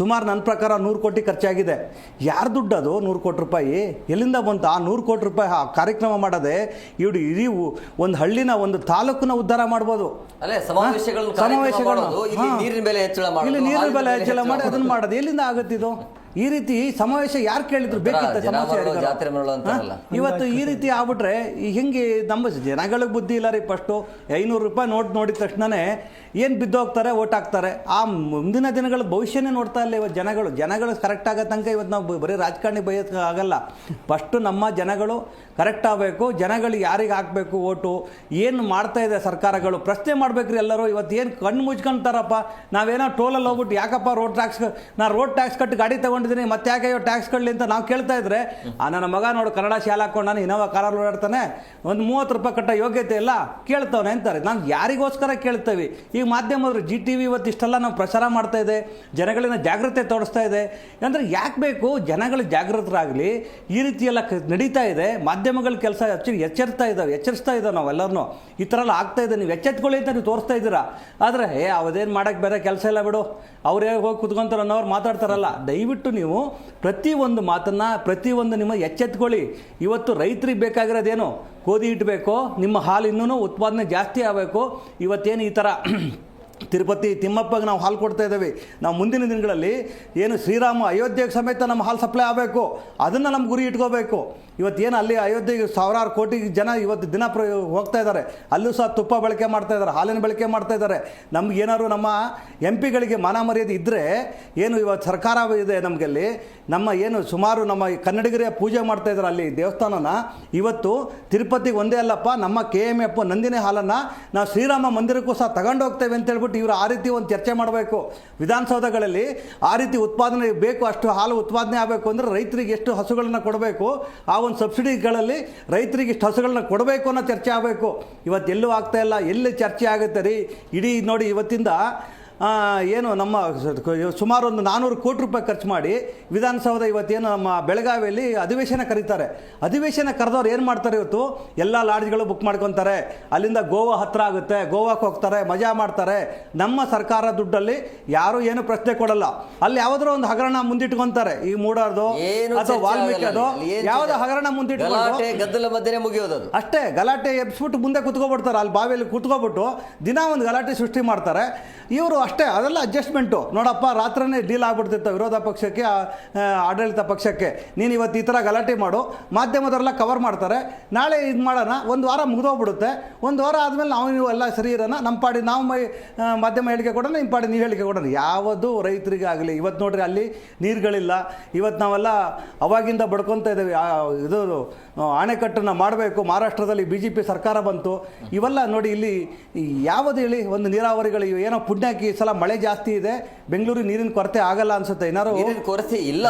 ಸುಮಾರು ನನ್ನ ಪ್ರಕಾರ 100 ಕೋಟಿ ಖರ್ಚಾಗಿದೆ. ಯಾರು ದುಡ್ಡು ಅದು 100 ಕೋಟಿ ರೂಪಾಯಿ? ಎಲ್ಲಿಂದ ಬಂತು ಆ 100 ಕೋಟಿ ರೂಪಾಯಿ? ಕಾರ್ಯಕ್ರಮ ಮಾಡೋದೆ ಇಡೀ ಒಂದು ಹಳ್ಳಿನ, ಒಂದು ತಾಲೂಕನ್ನ ಉದ್ಧಾರ ಮಾಡ್ಬೋದು. ಇಲ್ಲಿ ನೀರಿನ ಬೆಲೆ ಹೆಚ್ಚಳ ಮಾಡಿ ಅದನ್ನು ಮಾಡೋದು ಎಲ್ಲಿಂದ ಆಗುತ್ತಿದ್ದು? ಈ ರೀತಿ ಸಮಾವೇಶ ಯಾರು ಕೇಳಿದ್ರು? ಬೇಕಿತ್ತ ಸಮಾವೇಶ? ಇವತ್ತು ಈ ರೀತಿ ಆಗ್ಬಿಟ್ರೆ ಹೆಂಗೆ? ನಮ್ಮ ಜನಗಳಿಗೆ ಬುದ್ಧಿ ಇಲ್ಲ ರೀ. ಫಸ್ಟು 500 ರೂಪಾಯಿ ನೋಟ್ ನೋಡಿದ ತಕ್ಷಣವೇ ಏನು ಬಿದ್ದೋಗ್ತಾರೆ, ಓಟ್ ಹಾಕ್ತಾರೆ. ಆ ಮುಂದಿನ ದಿನಗಳ ಭವಿಷ್ಯನೇ ನೋಡ್ತಾ ಇಲ್ಲ ಇವತ್ತು ಜನಗಳು ಕರೆಕ್ಟ್ ಆಗೋ ತನಕ ಇವತ್ತು ನಾವು ಬರೀ ರಾಜಕಾರಣಿ ಬೈಯೋಕ್ಕೆ ಆಗಲ್ಲ. ಫಸ್ಟು ನಮ್ಮ ಜನಗಳು ಕರೆಕ್ಟ್ ಆಗಬೇಕು. ಜನಗಳಿಗೆ ಯಾರಿಗೆ ಹಾಕಬೇಕು ಓಟು, ಏನು ಮಾಡ್ತಾ ಇದೆ ಸರ್ಕಾರಗಳು ಪ್ರಶ್ನೆ ಮಾಡ್ಬೇಕ್ರಿ ಎಲ್ಲರೂ. ಇವತ್ತು ಏನು ಕಣ್ಣು ಮುಚ್ಕೊಂತಾರಪ್ಪ, ನಾವೇನೋ ಟೋಲಲ್ಲಿ ಹೋಗ್ಬಿಟ್ಟು ಯಾಕಪ್ಪ ರೋಡ್ ಟ್ಯಾಕ್ಸ್ ಕಟ್ಟಿ ಗಾಡಿ ತಗೊಂಡು ತಗೊಂಡಿದ್ದೀನಿ ಮತ್ತೆ ಯಾಕೆ ಟ್ಯಾಕ್ಸ್ ಕಡ್ಲಿ ಅಂತ ನಾವು ಕೇಳ್ತಾ ಇದ್ರೆ ನನ್ನ ಮಗ ನೋಡು ಕನ್ನಡ ಶಾಲೆ ಹಾಕೊಂಡು ನಾನು ಇನ್ನೋವಾ ಕಾರಲ್ಲಿ ಓಡಾಡ್ತಾನೆ, ಒಂದು 30 ರೂಪಾಯಿ ಕಟ್ಟ ಯೋಗ್ಯತೆ ಇಲ್ಲ ಕೇಳ್ತವನೆ ಅಂತಾರೆ. ನಾವು ಯಾರಿಗೋಸ್ಕರ ಕೇಳ್ತೇವೆ? ಈಗ ಮಾಧ್ಯಮದವರು GTV ಇವತ್ತು ಇಷ್ಟೆಲ್ಲ ನಾವು ಪ್ರಚಾರ ಮಾಡ್ತಾ ಇದೆ, ಜನಗಳಿಂದ ಜಾಗೃತಿ ತೋರಿಸ್ತಾ ಇದೆ ಅಂದರೆ ಯಾಕೆ ಬೇಕು? ಜನಗಳು ಜಾಗೃತರಾಗಲಿ. ಈ ರೀತಿ ಎಲ್ಲ ನಡೀತಾ ಇದೆ, ಮಾಧ್ಯಮಗಳ ಕೆಲಸ ಎಚ್ಚರಿಸ್ತಾ ಇದ್ದಾವೆ ನಾವೆಲ್ಲರೂ. ಈ ಥರ ಎಲ್ಲ ಆಗ್ತಾ ಇದೆ, ನೀವು ಎಚ್ಚೆತ್ಕೊಳ್ಳಿ ಅಂತ ನೀವು ತೋರಿಸ್ತಾ ಇದ್ದೀರಾ. ಆದರೆ ಅದೇನು ಮಾಡೋಕ್ಕೆ ಬೇರೆ ಕೆಲಸ ಇಲ್ಲ ಬಿಡು, ಅವ್ರು ಹೋಗಿ ಕುತ್ಕೊಂತಾರೆ ಅನ್ನೋರು ಮಾತಾಡ್ತಾರಲ್ಲ. ದಯವಿಟ್ಟು ನೀವು ಪ್ರತಿಯೊಂದು ಮಾತನ್ನು ಪ್ರತಿಯೊಂದು ನಿಮ್ಮ ಎಚ್ಚೆತ್ಕೊಳ್ಳಿ. ಇವತ್ತು ರೈತರಿಗೆ ಬೇಕಾಗಿರೋದೇನು? ಗೋಧಿ ಇಡಬೇಕು, ನಿಮ್ಮ ಹಾಲು ಇನ್ನೂ ಉತ್ಪಾದನೆ ಜಾಸ್ತಿ ಆಗಬೇಕು. ಇವತ್ತೇನು ಈ ಥರ ತಿರುಪತಿ ತಿಮ್ಮಪ್ಪಗೆ ನಾವು ಹಾಲು ಕೊಡ್ತಾ ಇದ್ದೇವೆ, ನಾವು ಮುಂದಿನ ದಿನಗಳಲ್ಲಿ ಏನು ಶ್ರೀರಾಮ ಅಯೋಧ್ಯೆಗೆ ಸಮೇತ ನಮ್ಮ ಹಾಲು ಸಪ್ಲೈ ಆಗಬೇಕು, ಅದನ್ನು ನಮ್ಮ ಗುರಿ ಇಟ್ಕೋಬೇಕು. ಇವತ್ತೇನು ಅಲ್ಲಿ ಅಯೋಧ್ಯೆಗೆ 1000 ಕೋಟಿ ಜನ ಇವತ್ತು ದಿನ ಹೋಗ್ತಾ ಇದ್ದಾರೆ, ಅಲ್ಲೂ ಸಹ ತುಪ್ಪ ಬಳಕೆ ಮಾಡ್ತಾ ಇದ್ದಾರೆ, ಹಾಲಿನ ಬಳಕೆ ಮಾಡ್ತಾ ಇದ್ದಾರೆ. ನಮ್ಗೆ ಏನಾದ್ರು ನಮ್ಮ MP ಗಳಿಗೆ ಮಾನ ಮರ್ಯಾದೆ ಇದ್ದರೆ ಏನು ಇವತ್ತು ಸರ್ಕಾರ ಇದೆ ನಮಗಲ್ಲಿ, ನಮ್ಮ ಏನು ಸುಮಾರು ನಮ್ಮ ಕನ್ನಡಿಗರೇ ಪೂಜೆ ಮಾಡ್ತಾ ಇದ್ದಾರೆ ಅಲ್ಲಿ ದೇವಸ್ಥಾನನ. ಇವತ್ತು ತಿರುಪತಿಗೆ ಒಂದೇ ಅಲ್ಲಪ್ಪ, ನಮ್ಮ KMF ನಂದಿನಿ ಹಾಲನ್ನು ನಾವು ಶ್ರೀರಾಮ ಮಂದಿರಕ್ಕೂ ಸಹ ತಗೊಂಡು ಹೋಗ್ತೇವೆ ಅಂತ ಹೇಳ್ಬಿಟ್ಟು ಇವರು ಆ ರೀತಿ ಒಂದು ಚರ್ಚೆ ಮಾಡಬೇಕು. ವಿಧಾನಸೌಧಗಳಲ್ಲಿ ಆ ರೀತಿ ಉತ್ಪಾದನೆ ಬೇಕು, ಅಷ್ಟು ಹಾಲು ಉತ್ಪಾದನೆ ಆಗಬೇಕು ಅಂದರೆ ರೈತರಿಗೆ ಎಷ್ಟು ಹಸುಗಳನ್ನು ಕೊಡಬೇಕು, ಆ ಒಂದು ಸಬ್ಸಿಡಿಗಳಲ್ಲಿ ರೈತರಿಗೆ ಇಷ್ಟು ಹಸುಗಳನ್ನ ಕೊಡಬೇಕು ಅನ್ನೋ ಚರ್ಚೆ ಆಗಬೇಕು. ಇವತ್ತೆಲ್ಲೂ ಆಗ್ತಾ ಇಲ್ಲ. ಎಲ್ಲಿ ಚರ್ಚೆ ಆಗುತ್ತೆ ರೀ? ಇಡೀ ನೋಡಿ ಇವತ್ತಿಂದ ಏನು ನಮ್ಮ ಸುಮಾರು ಒಂದು 400 ಕೋಟಿ ರೂಪಾಯಿ ಖರ್ಚು ಮಾಡಿ ವಿಧಾನಸೌಧ ಇವತ್ತೇನು ನಮ್ಮ ಬೆಳಗಾವಿಯಲ್ಲಿ ಅಧಿವೇಶನ ಕರೀತಾರೆ. ಅಧಿವೇಶನ ಕರೆದವ್ರು ಏನು ಮಾಡ್ತಾರೆ? ಇವತ್ತು ಎಲ್ಲ ಲಾಡ್ಜ್ಗಳು ಬುಕ್ ಮಾಡ್ಕೊತಾರೆ, ಅಲ್ಲಿಂದ ಗೋವಾ ಹತ್ರ ಆಗುತ್ತೆ, ಗೋವಾಕ್ಕೆ ಹೋಗ್ತಾರೆ, ಮಜಾ ಮಾಡ್ತಾರೆ. ನಮ್ಮ ಸರ್ಕಾರ ದುಡ್ಡಲ್ಲಿ ಯಾರು ಏನು ಪ್ರಶ್ನೆ ಕೊಡಲ್ಲ. ಅಲ್ಲಿ ಯಾವುದೋ ಒಂದು ಹಗರಣ ಮುಂದಿಟ್ಕೊಂತಾರೆ, ಈ ಮೂಡೋದು ಅಥವಾ ವಾಲ್ಮೀಕಿ ಅದು ಯಾವುದೋ ಹಗರಣ ಮುಂದಿಟ್ಕೊಂಡು ಗದ್ದಲ ಮಧ್ಯೆ ಮುಗಿಯೋದು ಅಷ್ಟೇ. ಗಲಾಟೆ ಎಬ್ಸ್ಬಿಟ್ಟು ಮುಂದೆ ಕುತ್ಕೊಬಿಡ್ತಾರೆ, ಅಲ್ಲಿ ಬಾವಿಯಲ್ಲಿ ಕುತ್ಕೊಬಿಟ್ಟು ದಿನ ಒಂದು ಗಲಾಟೆ ಸೃಷ್ಟಿ ಮಾಡ್ತಾರೆ ಇವರು ಅಷ್ಟೇ. ಅದೆಲ್ಲ ಅಡ್ಜಸ್ಟ್ಮೆಂಟು. ನೋಡಪ್ಪ ರಾತ್ರಿನೇ ಡೀಲ್ ಆಗ್ಬಿಡ್ತಿತ್ತು ವಿರೋಧ ಪಕ್ಷಕ್ಕೆ ಆಡಳಿತ ಪಕ್ಷಕ್ಕೆ, ನೀನು ಇವತ್ತು ಈ ಥರ ಗಲಾಟೆ ಮಾಡು, ಮಾಧ್ಯಮದವರೆಲ್ಲ ಕವರ್ ಮಾಡ್ತಾರೆ, ನಾಳೆ ಇದು ಮಾಡೋಣ, ಒಂದು ವಾರ ಮುಗಿದೋಗ್ಬಿಡುತ್ತೆ. ಒಂದು ವಾರ ಆದಮೇಲೆ ನೀವು ಎಲ್ಲ ಸರಿ ಇರೋಣ, ನಮ್ಮ ಪಾಡಿ ನಾವು ಮಾಧ್ಯಮ ಹೇಳಿಕೆ ಕೊಡೋಣ, ನಿಮ್ಮ ಪಾಡಿ ನೀವು ಹೇಳಿಕೆ ಕೊಡೋಣ. ಯಾವುದು ರೈತರಿಗೆ ಆಗಲಿ. ಇವತ್ತು ನೋಡ್ರಿ ಅಲ್ಲಿ ನೀರುಗಳಿಲ್ಲ. ಇವತ್ತು ನಾವೆಲ್ಲ ಅವಾಗಿಂದ ಬಡ್ಕೊತಾ ಇದ್ದೇವೆ, ಇದು ಅಣೆಕಟ್ಟನ್ನು ಮಾಡಬೇಕು. ಮಹಾರಾಷ್ಟ್ರದಲ್ಲಿ BJP ಸರ್ಕಾರ ಬಂತು. ಇವೆಲ್ಲ ನೋಡಿ ಇಲ್ಲಿ ಯಾವುದು ಹೇಳಿ ಒಂದು ನೀರಾವರಿಗಳು ಏನೋ ಪುಣ್ಯಕ್ಕೆ ಈ ಸಲ ಮಳೆ ಜಾಸ್ತಿ ಇದೆ, ಬೆಂಗಳೂರಿಗೆ ನೀರಿನ ಕೊರತೆ ಆಗಲ್ಲ ಅನ್ಸುತ್ತೆ. ಏನಾರು ಕೊರತೆ ಇಲ್ಲ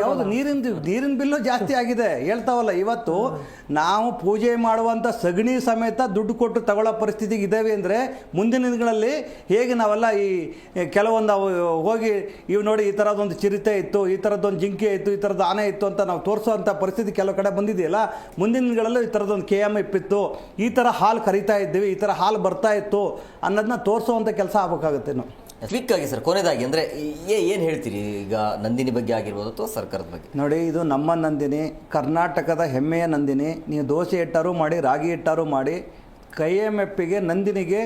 ಯಾವುದು ನೀರಿನ ಬಿಲ್ಲು ಜಾಸ್ತಿ ಆಗಿದೆ ಹೇಳ್ತಾವಲ್ಲ. ಇವತ್ತು ನಾವು ಪೂಜೆ ಮಾಡುವಂಥ ಸಗಣಿ ಸಮೇತ ದುಡ್ಡು ಕೊಟ್ಟು ತಗೊಳ್ಳೋ ಪರಿಸ್ಥಿತಿಗೆ ಇದ್ದೇವೆ ಅಂದರೆ ಮುಂದಿನ ದಿನಗಳಲ್ಲಿ ಹೇಗೆ ನಾವೆಲ್ಲ ಈ ಕೆಲವೊಂದು ಹೋಗಿ ಇವು ನೋಡಿ ಈ ಥರದೊಂದು ಚಿರತೆ ಇತ್ತು, ಈ ಥರದ್ದೊಂದು ಜಿಂಕೆ ಇತ್ತು, ಈ ಥರದ್ದು ಆನೆ ಇತ್ತು ಅಂತ ನಾವು ತೋರಿಸುವಂಥ ಪರಿಸ್ಥಿತಿ ಕೆಲವು ಕಡೆ ಬಂದಿದೆಯಲ್ಲ. ಮುಂದಿನ ದಿನಗಳಲ್ಲೂ ಈ ಥರದೊಂದು KMF ಇತ್ತು, ಈ ಥರ ಹಾಲು ಕರಿತಾ ಇದ್ದೀವಿ, ಈ ಥರ ಹಾಲು ಬರ್ತಾ ಇತ್ತು ಅನ್ನೋದನ್ನ ತೋರಿಸುವಂಥ ಕೆಲಸ ಆಗಬೇಕಾಗುತ್ತೆ. ನಾವು ಕ್ವಿಕ್ ಆಗಿ ಸರ್, ಕೊನೆಯದಾಗಿ ಅಂದರೆ ಏನು ಹೇಳ್ತೀರಿ ಈಗ ನಂದಿನಿ ಬಗ್ಗೆ ಆಗಿರ್ಬೋದು ಅಥವಾ ಸರ್ಕಾರದ ಬಗ್ಗೆ? ನೋಡಿ, ಇದು ನಮ್ಮ ನಂದಿನಿ, ಕರ್ನಾಟಕದ ಹೆಮ್ಮೆಯ ನಂದಿನಿ. ನೀವು ದೋಸೆ ಇಟ್ಟಾರು ಮಾಡಿ, ರಾಗಿ ಇಟ್ಟಾರು ಮಾಡಿ, KMFಗೆ ನಂದಿನಿಗೆ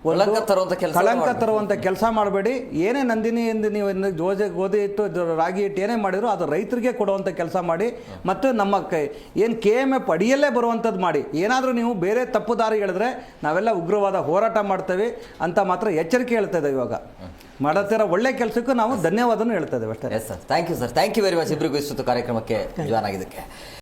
ಕಳಂಕ ತರುವಂಥ ಕೆಲಸ ಮಾಡಬೇಡಿ. ಏನೇ ನಂದಿನಿ ಎಂದು ನೀವು ಗೋಧಿ ಇಟ್ಟು ರಾಗಿ ಇಟ್ಟು ಏನೇ ಮಾಡಿದ್ರು ಅದು ರೈತರಿಗೆ ಕೊಡುವಂಥ ಕೆಲಸ ಮಾಡಿ. ಮತ್ತು ನಮ್ಮ ಏನು KMF ಅಡಿಯಲ್ಲೇ ಬರುವಂಥದ್ದು ಮಾಡಿ. ಏನಾದರೂ ನೀವು ಬೇರೆ ತಪ್ಪು ದಾರಿ ಹೇಳಿದ್ರೆ ನಾವೆಲ್ಲ ಉಗ್ರವಾದ ಹೋರಾಟ ಮಾಡ್ತೇವೆ ಅಂತ ಮಾತ್ರ ಎಚ್ಚರಿಕೆ ಹೇಳ್ತಾ ಇದ್ದೇವೆ. ಇವಾಗ ಮಾಡತ್ತಿರೋ ಒಳ್ಳೆ ಕೆಲಸಕ್ಕೂ ನಾವು ಧನ್ಯವಾದನೂ ಹೇಳ್ತಾ ಇದ್ದೇವೆ ಅಷ್ಟೇ. Yes sir, thank you sir, thank you very much ಇಬ್ಬರಿಗೂ ಇಷ್ಟು ಕಾರ್ಯಕ್ರಮಕ್ಕೆ ಜಾಯ್ನ್ ಆಗಿದ್ದಕ್ಕೆ.